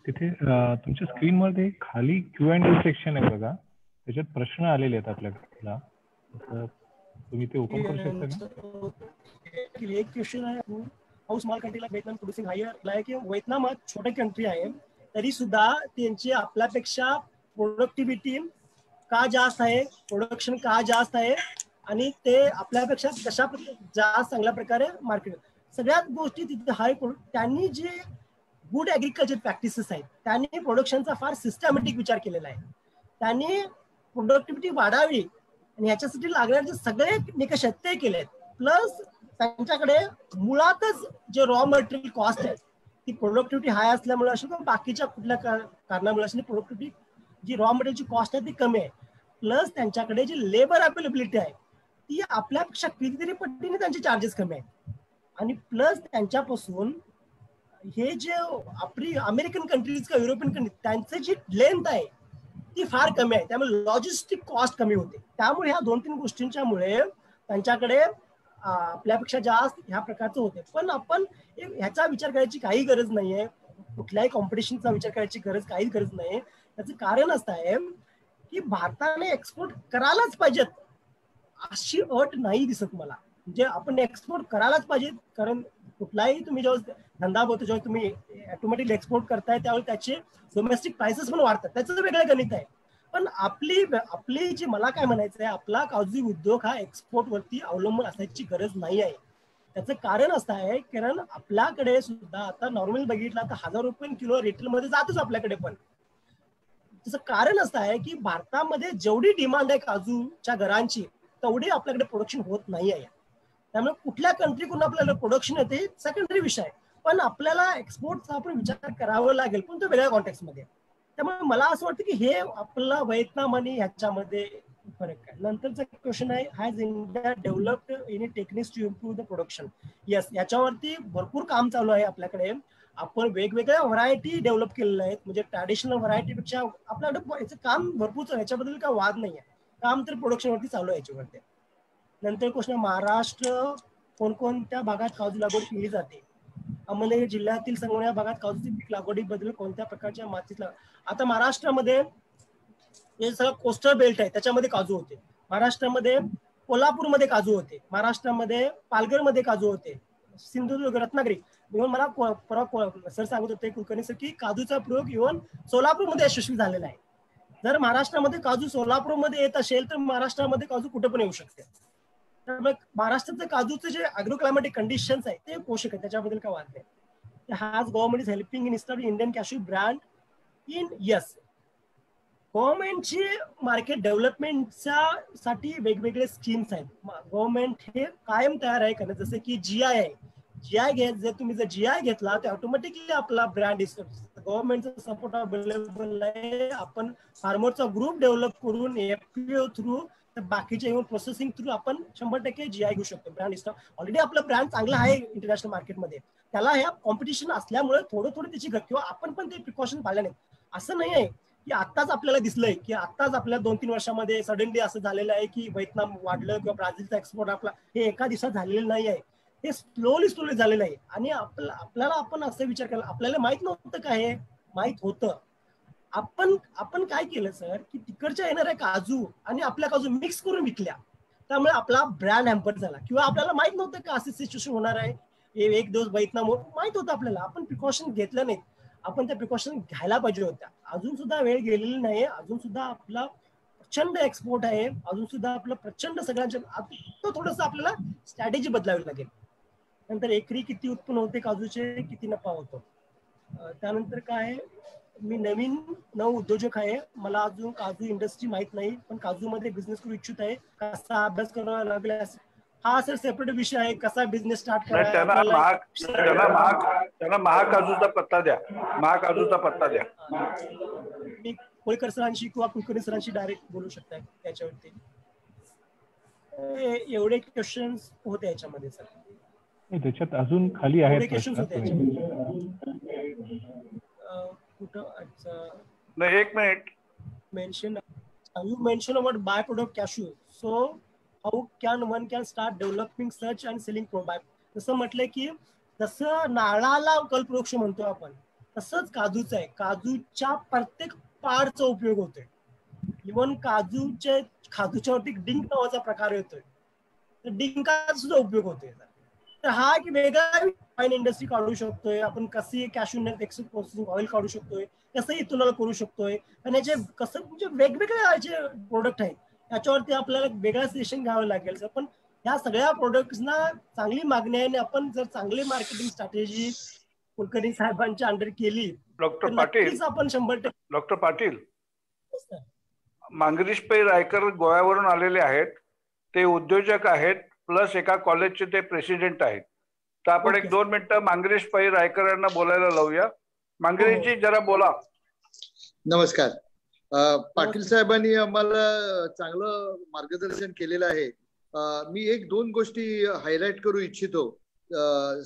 तिथे तुमच्या स्क्रीनमध्ये खाली Q&A सेक्शन आहे बघा, त्याच्यात प्रश्न आलेले आहेत आपल्याला, तुम्ही ते ओपन करू शकता का? एक क्वेश्चन आहे, how small country like Vietnam producing higher, like Vietnam हा छोटी कंट्री आहे, तरी सुद्धा त्यांची आपल्यापेक्षा प्रोडक्टिव्हिटी का जास्त आहे, प्रोडक्शन का जास्त आहे आणि ते आपल्यापेक्षा कशा जास्त चांगल्या प्रकारे मार्केट, सगळ्यात गोष्टी तिथे हाय. त्यांनी जे गुड ऍग्रिकल्चर प्रॅक्टिसेस आहेत, त्यांनी प्रोडक्शनचा फार सिस्टमॅटिक विचार केलेला आहे. त्यांनी प्रोडक्टिव्हिटी वाढावी आणि याच्यासाठी लागणारे सगळे निकष आहेत ते केलेत. प्लस त्यांच्याकडे मुळातच जे रॉ मटेरियल कॉस्ट आहे ती प्रोडक्टिव्हिटी हाय असल्यामुळे असेल किंवा बाकीच्या कुठल्या कारणामुळे असेल, प्रोडक्टिव्हिटी जी रॉ मटेरियलची कॉस्ट आहे ती कमी आहे. प्लस त्यांच्याकडे जी लेबर अवेलेबिलिटी आहे ती आपल्यापेक्षा कितीतरी पटीने त्यांचे चार्जेस कमी आहेत. आणि प्लस त्यांच्यापासून हे जे आपली अमेरिकन कंट्रीज किंवा युरोपियन कंट्रीज, त्यांची जी लेंथ आहे ती फार कमी आहे, त्यामुळे लॉजिस्टिक कॉस्ट कमी होते. त्यामुळे ह्या 2-3 गोष्टींच्यामुळे त्यांच्याकडे आपल्यापेक्षा जास्त ह्या प्रकारचं होते. पण आपण ह्याचा विचार करायची काही गरज नाहीये, कुठल्याही कॉम्पिटिशनचा विचार करायची काहीच गरज नाही. त्याचं कारण असं आहे की भारताने एक्सपोर्ट करायलाच पाहिजेत अशी अट नाही दिसत मला. म्हणजे आपण एक्सपोर्ट करायलाच पाहिजे, कारण कुठलाही तुम्ही जेव्हा धंदा बोलतो, जेव्हा तुम्ही ऑटोमॅटिकली एक्सपोर्ट करताय त्यावेळी त्याचे डोमेस्टिक प्राइसेस पण वाढतात, त्याचं वेगळं गणित आहे. पण आपली जी मला काय म्हणायचं आहे, आपला काजू उद्योग हा एक्सपोर्ट वरती अवलंबून असायची गरज नाही आहे. त्याचं कारण असं आहे, कारण आपल्याकडे सुद्धा आता नॉर्मल बघितलं तर 1000 रुपये किलो रिटेलमध्ये जातच आपल्याकडे. पण त्याचं कारण असं आहे की भारतामध्ये जेवढी डिमांड आहे काजूच्या घरांची, तेवढी आपल्याकडे प्रोडक्शन होत नाही आहे. त्यामुळे कुठल्या कंट्रीकडून आपल्याला प्रोडक्शन येते सेकंडरी विषय आहे, पण आपल्याला एक्सपोर्टचा आपण विचार करावा लागेल, पण तो वेगळ्या कॉन्टेक्स्टमध्ये. त्यामुळे मला असं वाटतं की हे आपला व्हिएतनाम आणि ह्याच्यामध्ये फरक आहे. नंतरचा क्वेश्चन आहे, has India developed any techniques to improve the production? Yes, याच्यावरती भरपूर काम चालू आहे आपल्याकडे. आपण वेगवेगळ्या व्हरायटी डेव्हलप केलेल्या आहेत. म्हणजे ट्रॅडिशनल व्हरायटीपेक्षा आपल्याकडे याचं काम भरपूर चालू आहे, याच्याबद्दल काय वाद नाही आहे. काम तर प्रोडक्शनवरती चालू आहे याच्यावरती. नंतर क्वेश्चन, महाराष्ट्र कोणकोणत्या भागात काजू लागवड केली जाते? अहमदनगर जिल्ह्यातील संगमनेर भागात काजूची पीक लागवडीबद्दल कोणत्या प्रकारच्या मातीत आता महाराष्ट्रामध्ये हे सगळं कोस्टल बेल्ट आहे, त्याच्यामध्ये काजू होते. महाराष्ट्रामध्ये कोल्हापूरमध्ये काजू होते, महाराष्ट्रामध्ये पालघरमध्ये काजू होते, सिंधुदुर्ग, रत्नागिरी. इव्हन मला परवा सर सांगत होते कुलकर्णी सर की काजूचा प्रयोग इव्हन सोलापूरमध्ये यशस्वी झालेला आहे. जर महाराष्ट्रामध्ये काजू सोलापूरमध्ये येत असेल तर महाराष्ट्रामध्ये काजू कुठे पण येऊ शकते. त्यामुळे महाराष्ट्राचं काजूचे जे अॅग्रो क्लायमॅटिक कंडिशन्स आहे ते पोषक आहे, त्याच्याबद्दल काय वाद नाही. Has government is helping in establish Indian cashew brand in? Yes, गव्हर्नमेंटची मार्केट डेव्हलपमेंटच्या साठी वेगवेगळे स्कीम्स आहेत. गव्हर्नमेंट हे कायम तयार आहे करण्यात. जसे की जीआय आहे, जीआय जर तुम्ही जीआय घेतला तर ऑटोमॅटिकली आपला ब्रँड गव्हर्नमेंटचा सपोर्ट अवेलेबल आहे. आपण फार्मरचा ग्रुप डेव्हलप करून एफपीओ थ्रू तर बाकीच्या इव्हन प्रोसेसिंग थ्रू आपण 100% GI घेऊ शकतो. ब्रँड ऑलरेडी आपला ब्रँड चांगला आहे इंटरनॅशनल मार्केटमध्ये, त्याला ह्या कॉम्पिटिशन असल्यामुळे थोडं त्याची किंवा आपण पण ते प्रिकॉशन पाळले नाहीत. असं नाही आहे की आत्ताच आपल्याला दिसलंय की आत्ताच आपल्या 2-3 वर्षामध्ये सडनली असं झालेलं आहे की व्हिएतनाम वाढलं किंवा ब्राझीलचा एक्सपोर्ट आपला हे एका दिवसात झालेलं नाही आहे. हे स्लोली झालेलं आहे. आणि आपल्याला आपण असं विचार केला, आपल्याला माहित नव्हतं का हे माहित होतं. आपण काय केलं सर की तिकडच्या येणाऱ्या काजू आणि आपल्या काजू मिक्स करून विकल्या, त्यामुळे आपला ब्रँड हॅम्पर झाला. किंवा आपल्याला माहित नव्हतं का असं सिच्युएशन होणार आहे, एक दिवस व्हिएतनाम माहित होतं आपल्याला, आपण प्रिकॉशन घेतलं नाहीत. आपण त्या प्रिकॉशन घ्यायला पाहिजे होत्या. अजून सुद्धा वेळ गेलेली नाही, अजून सुद्धा आपला प्रचंड एक्सपोर्ट आहे, अजून सुद्धा आपलं प्रचंड सगळ्यांच्या थोडंसं आपल्याला स्ट्रॅटेजी बदलावी लागेल. नंतर एकरी किती उत्पन्न होते काजूचे, किती नफा होतो. त्यानंतर काय, मी नवीन उद्योजक आहे, मला अजून काजू इंडस्ट्री माहित नाही, पण काजू मध्ये बिझनेस करू इच्छित आहे. कसा अभ्यास करावा लागला हा सर सेपरेट विषय आहे. कसा बिझनेस स्टार्ट करायचा, त्यांना महाकाजूचा पत्ता द्या. महाकाजूचा पत्ता द्या. मी कोळकर सरांशी किंवा कुलकर्णी सरांशी डायरेक्ट बोलू शकता त्याच्यावरती. एवढे क्वेश्चन्स होते याच्यामध्ये सर. त्याच्यात अजून खाली आहेत क्वेश्चन्स होते नाही, एक minute. You mentioned about byproduct cashew. So how can one start developing such and selling product? जसं म्हटलंय की जसं नारळाला कल्पवृक्ष म्हणतो आपण, तसंच काजूचं आहे. काजूच्या प्रत्येक पार्टचा उपयोग होतोय. इव्हन काजूच्यावरती डिंक नावाचा प्रकार येतोय, तर डिंकाचा सुद्धा उपयोग होतोय. तर हा एक वेगळा वाईन इंडस्ट्री काढू शकतोय आपण, कशी कॅशू नट प्रोसेसिंग ऑइल काढू शकतोय, कसं इथेनॉल करू शकतोय. आणि याचे कसं म्हणजे वेगवेगळे प्रोडक्ट आहेत, याच्यावरती आपल्याला वेगळं सेशन घ्यावं लागेल सर. पण ह्या सगळ्या प्रोडक्ट्सना चांगली मागणी आहे, आणि आपण जर चांगली मार्केटिंग स्ट्रॅटेजी कुलकर्णी साहेबांच्या अंडर केली, डॉक्टर पाटील, आपण 100%. डॉक्टर पाटील, मांगरीश पै रायकर गोव्यावरून आलेले आहेत, ते उद्योजक आहेत, प्लस एका कॉलेजचे ते प्रेसिडेंट आहेत. तर आपण एक 2 मिनिटं मांगरीश पै रायकर यांना बोलायला लावूया. मांगरीशजी जरा बोला. नमस्कार. पाटील साहेबांनी आम्हाला चांगलं मार्गदर्शन केलेलं आहे. मी 1-2 गोष्टी हायलाइट करू इच्छितो.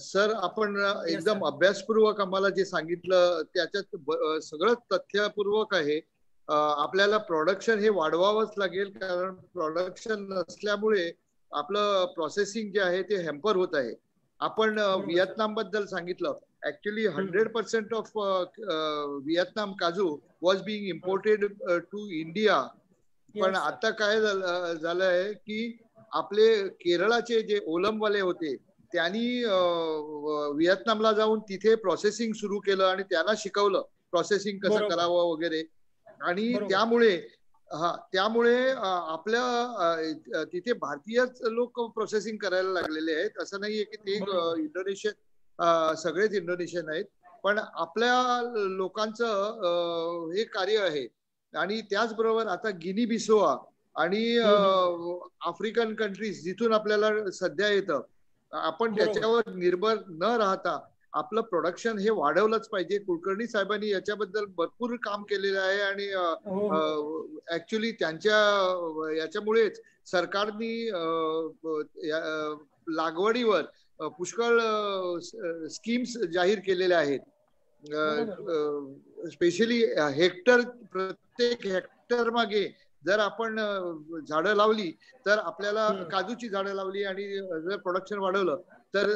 सर, आपण एकदम अभ्यासपूर्वक आम्हाला जे सांगितलं त्याच्यात सगळं तथ्यपूर्वक आहे. आपल्याला प्रोडक्शन हे वाढवावंच लागेल, कारण प्रोडक्शन नसल्यामुळे आपलं प्रोसेसिंग जे आहे ते हॅम्पर होत आहे. आपण व्हिएतनाम बद्दल सांगितलं. Actually 100% of Vietnam kaju was being imported to India. पण आता काय झालंय की आपले केरळाचे जे ओलमवाले होते त्यांनी व्हिएतनामला जाऊन तिथे प्रोसेसिंग सुरू केलं आणि त्यांना शिकवलं प्रोसेसिंग कसं करावं वगैरे. आणि त्यामुळे आपल्या तिथे भारतीयच लोक प्रोसेसिंग करायला लागलेले आहेत. असं नाहीये की ते इंडोनेशियन सगळेच इंडोनेशियन आहेत, पण आपल्या लोकांचं हे कार्य आहे. आणि त्याचबरोबर आता गिनी बिसोआ आणि आफ्रिकन कंट्रीज जिथून आपल्याला सध्या येतं, आपण त्याच्यावर निर्भर न राहता आपलं प्रोडक्शन हे वाढवलंच पाहिजे. कुलकर्णी साहेबांनी याच्याबद्दल भरपूर काम केलेलं आहे. आणि ऍक्च्युली त्यांच्या याच्यामुळेच सरकारनी लागवडीवर पुष्कळ स्कीम्स जाहीर केलेल्या आहेत. स्पेशली प्रत्येक हेक्टर मागे जर आपण झाडं लावली, तर आपल्याला काजूची झाडं लावली आणि जर प्रोडक्शन वाढवलं तर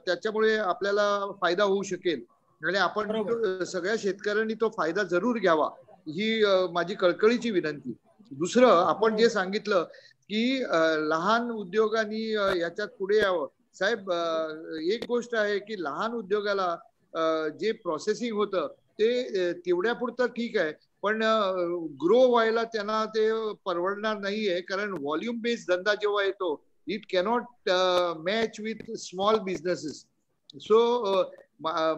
त्याच्यामुळे आपल्याला फायदा होऊ शकेल. आणि आपण सगळ्या शेतकऱ्यांनी तो फायदा जरूर घ्यावा, ही माझी कळकळीची विनंती. दुसरं, आपण जे सांगितलं की लहान उद्योगांनी याच्यात पुढे यावं. साहेब, एक गोष्ट आहे की लहान उद्योगाला जे प्रोसेसिंग होतं ते तेवढ्या पुरतं ठीक आहे, पण ग्रो व्हायला त्यांना ते परवडणार नाहीये. कारण व्हॉल्यूम बेस्ड धंदा जेव्हा येतो, it cannot match with small businesses. So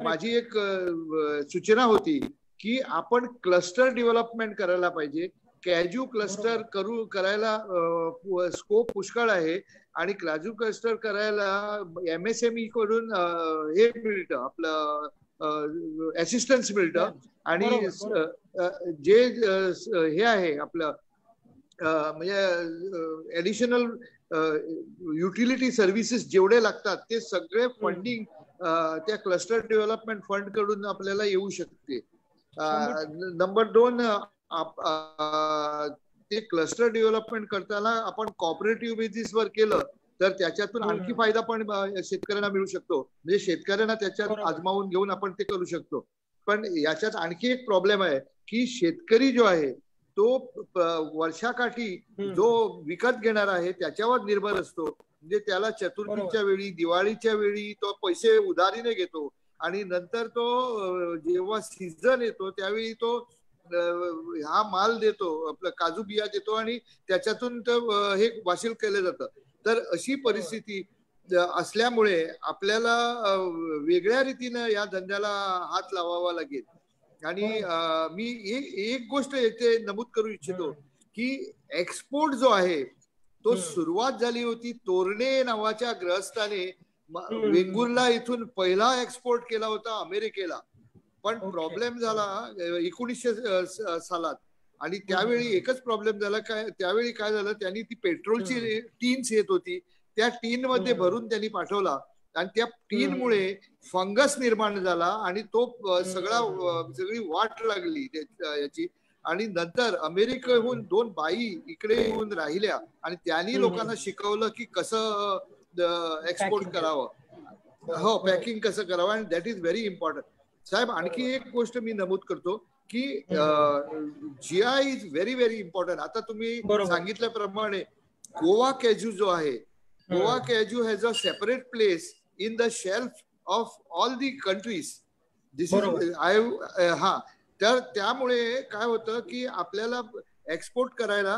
माझी एक सूचना होती की आपण क्लस्टर डेव्हलपमेंट करायला पाहिजे. कॅजू क्लस्टर करायला स्कोप पुष्कळ आहे, आणि काजू क्लस्टर करायला MSME कडून हे मिळतं, आपलं असिस्टन्स मिळतं. आणि जे हे आहे आपलं म्हणजे ऍडिशनल युटिलिटी सर्व्हिसेस जेवढे लागतात ते सगळे फंडिंग त्या क्लस्टर डेव्हलपमेंट फंड कडून आपल्याला येऊ शकते. नंबर 2, ते क्लस्टर डेव्हलपमेंट करताना आपण कॉपरेटिव्ह बेसिसवर केलं तर त्याच्यातून आणखी फायदा पण शेतकऱ्यांना मिळू शकतो. म्हणजे शेतकऱ्यांना त्याच्यात आजमावून घेऊन आपण ते करू शकतो. पण याच्यात आणखी एक प्रॉब्लेम आहे की शेतकरी जो आहे तो वर्षाकाठी जो विकत घेणार आहे त्याच्यावर निर्भर असतो. म्हणजे त्याला चतुर्थीच्या वेळी, दिवाळीच्या वेळी तो पैसे उधारीने घेतो आणि नंतर तो जेव्हा सीझन येतो त्यावेळी तो हा माल देतो, आपला काजू बिया देतो आणि त्याच्यातून हे वसूल केलं जातं. तर अशी परिस्थिती असल्यामुळे आपल्याला वेगळ्या रीतीनं या धंद्याला हात लावावा लागेल. आणि मी एक गोष्ट येथे नमूद करू इच्छितो की एक्सपोर्ट जो आहे तो सुरुवात झाली होती तोरणे नावाच्या ग्रहस्थाने वेंगुर्ला इथून पहिला एक्सपोर्ट केला होता अमेरिकेला. पण प्रॉब्लेम झाला 1900 सालात आणि त्यावेळी एकच प्रॉब्लेम झाला. त्यावेळी काय झालं, त्यांनी ती पेट्रोलची टीन्स येत होती, त्या टीन मध्ये भरून त्यांनी पाठवला आणि त्या टीनमुळे फंगस निर्माण झाला आणि तो सगळी वाट लागली याची. आणि नंतर अमेरिकेहून 2 बाई इकडे येऊन राहिल्या आणि त्यांनी लोकांना शिकवलं की कसं एक्सपोर्ट करावं, हो पॅकिंग कसं करावं. आणि दॅट इज व्हेरी इम्पॉर्टंट. साहेब आणखी एक गोष्ट मी नमूद करतो की GI is very very important. आता तुम्ही सांगितल्याप्रमाणे गोवा कॅज्यू जो आहे, Goa cashew has a separate place in the shelf of all the countries. This is हा. तर त्यामुळे काय होतं की आपल्याला एक्सपोर्ट करायला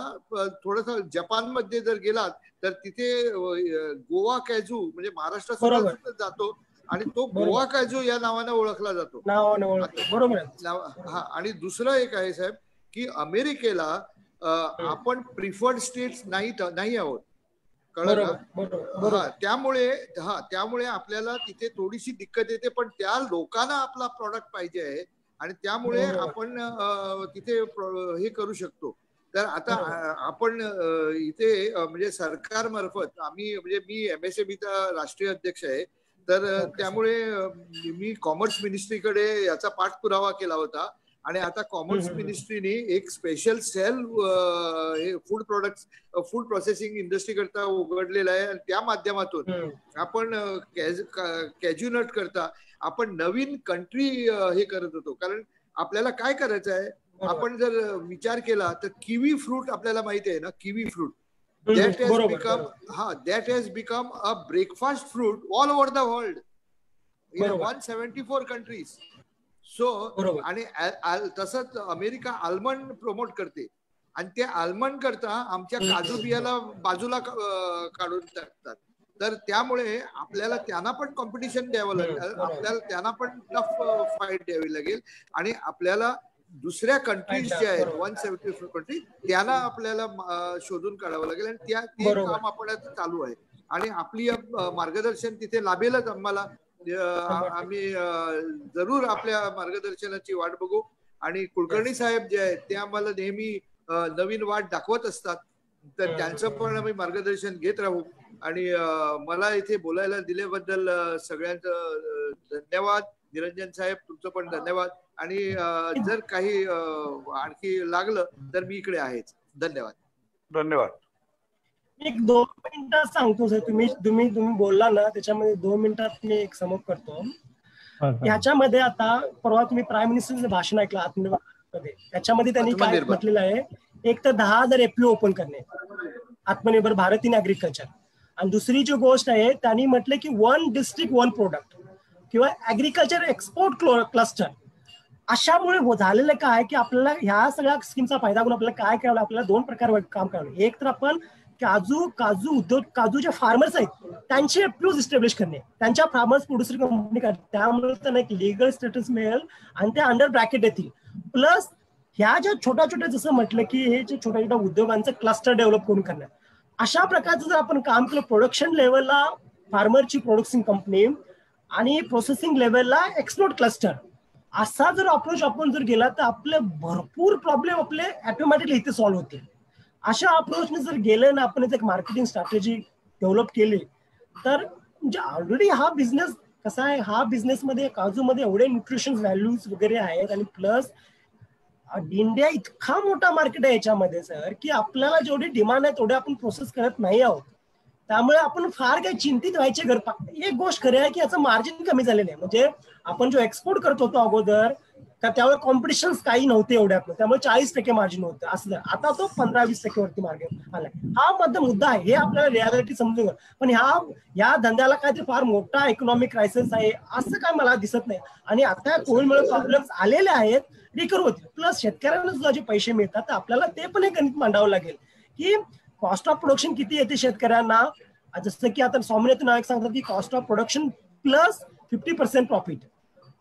थोडंसं जपानमध्ये जर गेलात तर तिथे गोवा कॅज्यू म्हणजे महाराष्ट्रात जातो आणि तो गोवा काजू या नावाने ओळखला जातो. हा. आणि दुसरं एक आहे साहेब की अमेरिकेला आपण प्रिफर्ड स्टेट्स नाही आहोत, कळलं का? त्यामुळे आपल्याला तिथे थोडीशी दिक्कत येते. पण त्या लोकांना आपला प्रॉडक्ट पाहिजे आहे आणि त्यामुळे आपण तिथे हे करू शकतो. तर आता आपण इथे म्हणजे सरकारमार्फत आम्ही म्हणजे मी MSMEचा राष्ट्रीय अध्यक्ष आहे. तर त्यामुळे मी कॉमर्स मिनिस्ट्रीकडे याचा पाठपुरावा केला होता आणि आता कॉमर्स मिनिस्ट्रीने एक special cell food processing industry करता उघडलेला आहे आणि त्या माध्यमातून आपण कॅज्यूनट करता आपण नवीन कंट्री हे करत होतो. कारण आपल्याला काय करायचं आहे, आपण जर विचार केला तर किवी फ्रूट आपल्याला माहिती आहे ना, kiwi fruit that has become a breakfast fruit all over the world in 174 countries. So आणि तसंच अमेरिका आल्मंड प्रमोट करते आणि ते आल्मंड करता आमच्या काजू बियाला बाजूला काढून टाकतात. तर त्यामुळे आपल्याला त्यांना पण कॉम्पिटिशन द्यावं लागेल, आपल्याला त्यांना पण टफ फाईट द्यावी लागेल आणि आपल्याला दुसऱ्या कंट्रीज ज्या आहेत 174 कंट्री त्यांना आपल्याला शोधून काढावं लागेल आणि ते काम आपण चालू आहे आणि आपली मार्गदर्शन तिथे लाभेलच आम्हाला. आम्ही जरूर आपल्या मार्गदर्शनाची वाट बघू आणि कुलकर्णी साहेब जे आहेत ते आम्हाला नेहमी नवीन वाट दाखवत असतात. तर त्यांचं पण आम्ही मार्गदर्शन घेत राहू आणि मला इथे बोलायला दिल्याबद्दल सगळ्यांचं धन्यवाद. निरंजन साहेब तुमचं पण धन्यवाद आणि जर काही आणखी लागलं तर मी इकडे आहेच. धन्यवाद. धन्यवाद. एक 2 मिनिटात सांगतो सर. तुम्ही बोलला ना त्याच्यामध्ये 2 मिनिटात मी एक समोर करतो. ह्याच्यामध्ये आता परवा तुम्ही प्राईम मिनिस्टरचं भाषण ऐकलं आत्मनिर्भर, त्याच्यामध्ये त्यांनी काय म्हटलेलं आहे, एक तर 10,000 FPO ओपन करणे आत्मनिर्भर भारत इन ऍग्रिकल्चर. आणि दुसरी जी गोष्ट आहे त्यांनी म्हटलं की 1 डिस्ट्रिक्ट 1 प्रोडक्ट किंवा ऍग्रिकल्चर एक्सपोर्ट क्लस्टर. अशामुळे झालेलं काय की आपल्याला ह्या सगळ्या स्कीमचा फायदा करून आपल्याला काय करावं, आपल्याला 2 प्रकार काम करावं. एक तर आपण काजू उद्योग, काजूचे फार्मर्स आहेत त्यांचे FPOs इस्टॅब्लिश करणे, त्यांच्या फार्मर्स प्रोड्युसर कंपनी करणे, त्यामुळे त्यांना एक लिगल स्टेटस मिळेल आणि ते अंडर ब्रॅकेट येतील. प्लस ह्या ज्या छोट्या जसं म्हटलं की हे जे छोट्या उद्योगांचं क्लस्टर डेव्हलप करून करणार, अशा प्रकारचं जर आपण काम केलं प्रोडक्शन लेवलला फार्मरची प्रोडक्शन कंपनी आणि प्रोसेसिंग लेवलला एक्सपोर्ट क्लस्टर, असा जर अप्रोच आपण जर गेला तर आपले भरपूर प्रॉब्लेम आपले ऑटोमॅटिकली इथे सॉल्व्ह होतील. अशा अप्रोचने जर गेलं ना आपण एक मार्केटिंग स्ट्रॅटेजी डेव्हलप केली तर म्हणजे ऑलरेडी हा बिझनेस कसा आहे, हा बिझनेसमध्ये काजूमध्ये एवढे न्यूट्रिशन व्हॅल्यूज वगैरे आहेत आणि प्लस इंडिया इतका मोठा मार्केट आहे याच्यामध्ये सर की आपल्याला जेवढी डिमांड आहे तेवढे आपण प्रोसेस करत नाही आहोत. त्यामुळे आपण फार काही चिंतित व्हायचे घर. एक गोष्ट खरी आहे की याचं मार्जिन कमी झालेलं आहे. म्हणजे आपण जो एक्सपोर्ट करत होतो अगोदर त्यावेळेला कॉम्पिटिशन काही नव्हते एवढ्या, त्यामुळे 40% मार्जिन होतं असं. आता तो 15-20% वरती मार्जिन आलाय. हा मुद्दा आहे, हे आपल्याला रियालिटी समजून. पण या धंद्याला काहीतरी फार मोठा इकॉनॉमिक क्रायसिस आहे असं काय मला दिसत नाही. आणि आता कोविडमुळे प्रॉब्लेम्स आलेले आहेत, रिकव्हर होतील. प्लस शेतकऱ्यांना सुद्धा जे पैसे मिळतात तर आपल्याला ते पण एक गणित मांडावं लागेल की कॉस्ट ऑफ प्रोडक्शन किती येते शेतकऱ्यांना. जसं की आता स्वामीनाथन नायक सांगतात की cost of production plus 50% profit,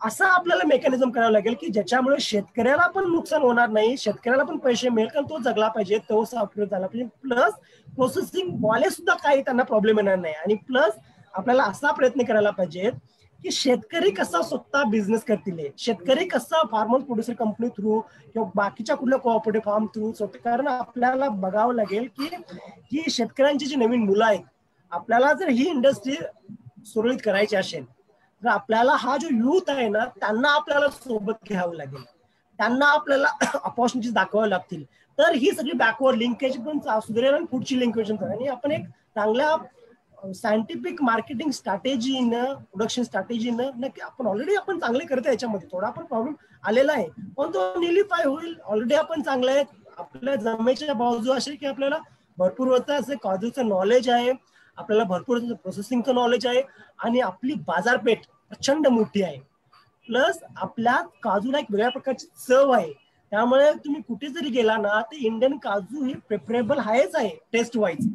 असं आपल्याला मेकॅनिझम करावं लागेल की ज्याच्यामुळे शेतकऱ्याला पण नुकसान होणार नाही, शेतकऱ्याला पण पैसे मिळेल, कारण तो जगला पाहिजे, तो साफर झाला पाहिजे. प्लस प्रोसेसिंग वाले सुद्धा काही त्यांना प्रॉब्लेम येणार नाही. आणि प्लस आपल्याला असा प्रयत्न करायला पाहिजे की शेतकरी कसा स्वतः बिझनेस करतील, शेतकरी कसा फार्मर प्रोड्युसर कंपनी थ्रू किंवा बाकीच्या कुठल्या कोऑपरेटिव्ह फार्म थ्रू. कारण आपल्याला बघावं लागेल की शेतकऱ्यांची जी नवीन मुलं आहेत, आपल्याला जर ही इंडस्ट्री सुरळीत करायची असेल तर आपल्याला हा जो युथ आहे ना त्यांना आपल्याला सोबत घ्यावं लागेल, त्यांना आपल्याला अपॉर्च्युनिटीज दाखवाव्या लागतील. तर ही सगळी बॅकवर्ड लिंकेज पण सुधारेल आणि पुढची लिंकेज. आणि आपण एक चांगल्या सायंटिफिक मार्केटिंग स्ट्रॅटेजीनं, प्रोडक्शन स्ट्रॅटेजीनं नक्की आपण ऑलरेडी आपण चांगले करतो. याच्यामध्ये थोडा पण प्रॉब्लेम आलेला आहे पण तो निलिफाय होईल. ऑलरेडी आपण चांगले आहेत. आपल्या जमेच्या बाजू असे की आपल्याला भरपूर होतं असं काजूचं नॉलेज आहे, आपल्याला भरपूर प्रोसेसिंगचं नॉलेज आहे आणि आपली बाजारपेठ प्रचंड मोठी आहे. प्लस आपल्या काजूला एक वेगळ्या प्रकारची चव आहे. त्यामुळे तुम्ही कुठे जरी गेला ना ते इंडियन काजू ही प्रेफरेबल आहेच आहे टेस्ट वाईज.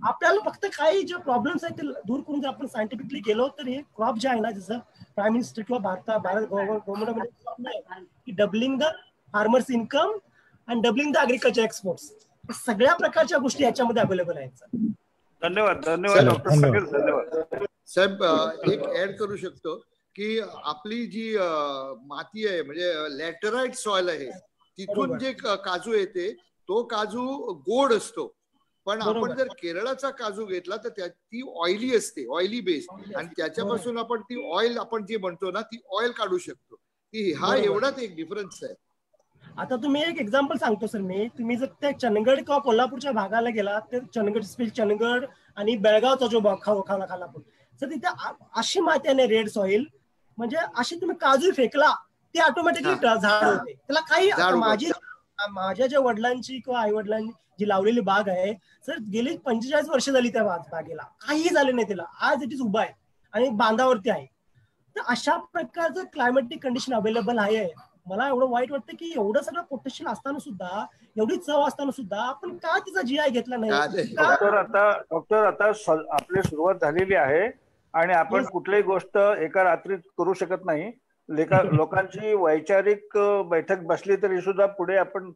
आपल्याला फक्त काही जे प्रॉब्लेम्स आहेत ते दूर करून जर आपण सायंटिफिकली गेलो तर हे क्रॉप जे आहे ना, जसं प्राईम मिनिस्टर किंवा Bharat government doubling the farmers income and doubling the agriculture exports, सगळ्या प्रकारच्या गोष्टी याच्यामध्ये अवेलेबल आहेत. धन्यवाद धन्यवाद डॉक्टर पाटील, धन्यवाद साहेब. एक ऍड करू शकतो की आपली जी माती आहे म्हणजे लॅटराइट सॉइल आहे तिथून जे काजू येते तो काजू गोड असतो. पण आपण जर केरळाचा काजू घेतला तर ती ऑइली असते, ऑइली बेस, आणि त्याच्यापासून आपण ती ऑइल आपण जे म्हणतो ना ती ऑइल काढू शकतो. ती हा एवढाच एक डिफरन्स आहे. आता तुम्ही एक एक्झाम्पल सांगतो सर मी, तुम्ही जर त्या चंदगड किंवा कोल्हापूरच्या भागाला गेला तर चंदगड आणि बेळगावचा जो भाग खालापूर सर तिथे अशी माती आहे रेड सॉइल, म्हणजे अशी तुम्ही काजू फेकला ती ऑटोमॅटिकली झाड होते. त्याला काही माझ्या ज्या वडिलांची किंवा आई वडिलांनी जी लावलेली बाग आहे सर गेली 45 वर्ष झाली त्या बागेला, काही झालं नाही त्याला. आज इट इज उभा आहे आणि बांधावरती आहे. तर अशा प्रकारचं क्लायमेटिक कंडिशन अवेलेबल आहे. मला एवढं वाईट वाटतं की एवढं सगळं पोटेन्शियल असताना सुद्धा, एवढी चव असताना सुद्धा आपण का तिचा GI घेतला नाही. डॉक्टर आता आपली सुरुवात झालेली आहे आणि आपण कुठलीही गोष्ट एका रात्रीत करू शकत नाही. लोकांची वैचारिक बैठक बसली तरी सुद्धा पुढे आपण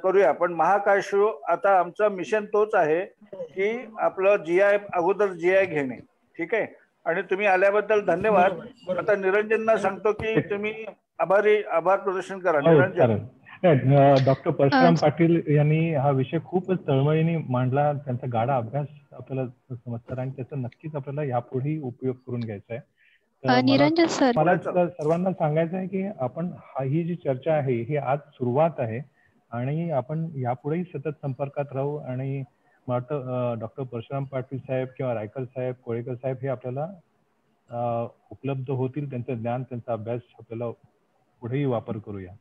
करूया. पण महाकाशू आता आमचा मिशन तोच आहे की आपलं GI अगोदर GI घेणे. ठीक आहे, आणि तुम्ही आल्याबद्दल धन्यवाद. आता निरंजनना सांगतो की तुम्ही आभार प्रदर्शन करा. निरंजन. डॉक्टर परशुराम पाटील यांनी हा विषय खूपच तळमळीने मांडला. त्यांचा गाढा अभ्यास आपल्याला समजतात आणि त्याचा नक्कीच आपल्याला यापुढे उपयोग करून घ्यायचा आहे. निरंजन सर, मला सर्वांना सांगायचं आहे की आपण ही जी चर्चा आहे ही आज सुरुवात आहे आणि आपण यापुढेही सतत संपर्कात राहू. आणि मला वाटतं डॉक्टर परशुराम पाटील साहेब किंवा रायकर साहेब, कोळेकर साहेब हे आपल्याला उपलब्ध होतील. त्यांचं ज्ञान, त्यांचा अभ्यास आपल्याला पुढेही वापर करूया.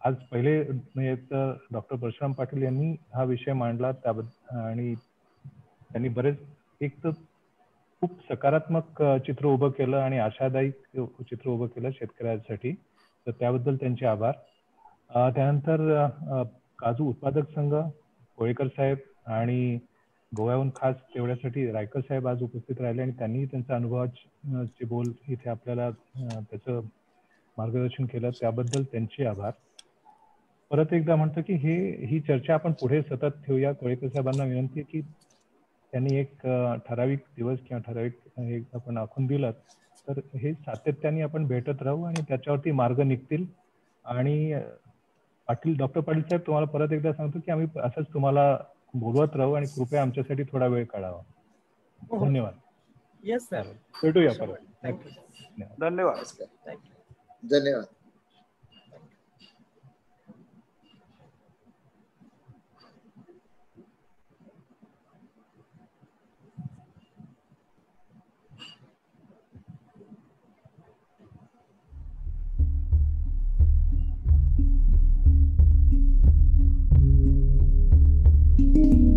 आज पहिले म्हणजे डॉक्टर परशुराम पाटील यांनी हा विषय मांडला त्याबद्दल, आणि त्यांनी बरेच एक तर खूप सकारात्मक चित्र उभं केलं आणि आशादायी चित्र उभं केलं शेतकऱ्यांसाठी, तर त्याबद्दल त्यांचे आभार. त्यानंतर काजू उत्पादक संघ, कोळेकर साहेब आणि गोव्याहून खास तेवढ्यासाठी रायकर साहेब आज उपस्थित राहिले आणि त्यांनी त्यांच्या अनुभवाचे बोल इथे आपल्याला त्याचं मार्गदर्शन केलं, त्याबद्दल त्यांचे आभार. परत एकदा म्हणतो की ही चर्चा आपण पुढे सतत ठेवूया. कोळेकर साहेबांना विनंती की त्यांनी एक ठराविक दिवस किंवा ठराविक आपण आखून दिलं तर हे सातत्याने आपण भेटत राहू आणि त्याच्यावरती मार्ग निघतील. आणि डॉक्टर पाटील साहेब, तुम्हाला परत एकदा सांगतो की आम्ही असंच तुम्हाला बोलवत राहू आणि कृपया आमच्यासाठी थोडा वेळ काढावा. धन्यवाद. येस सर, भेटूया परत. थँक्यू. धन्यवाद. धन्यवाद. Thank you.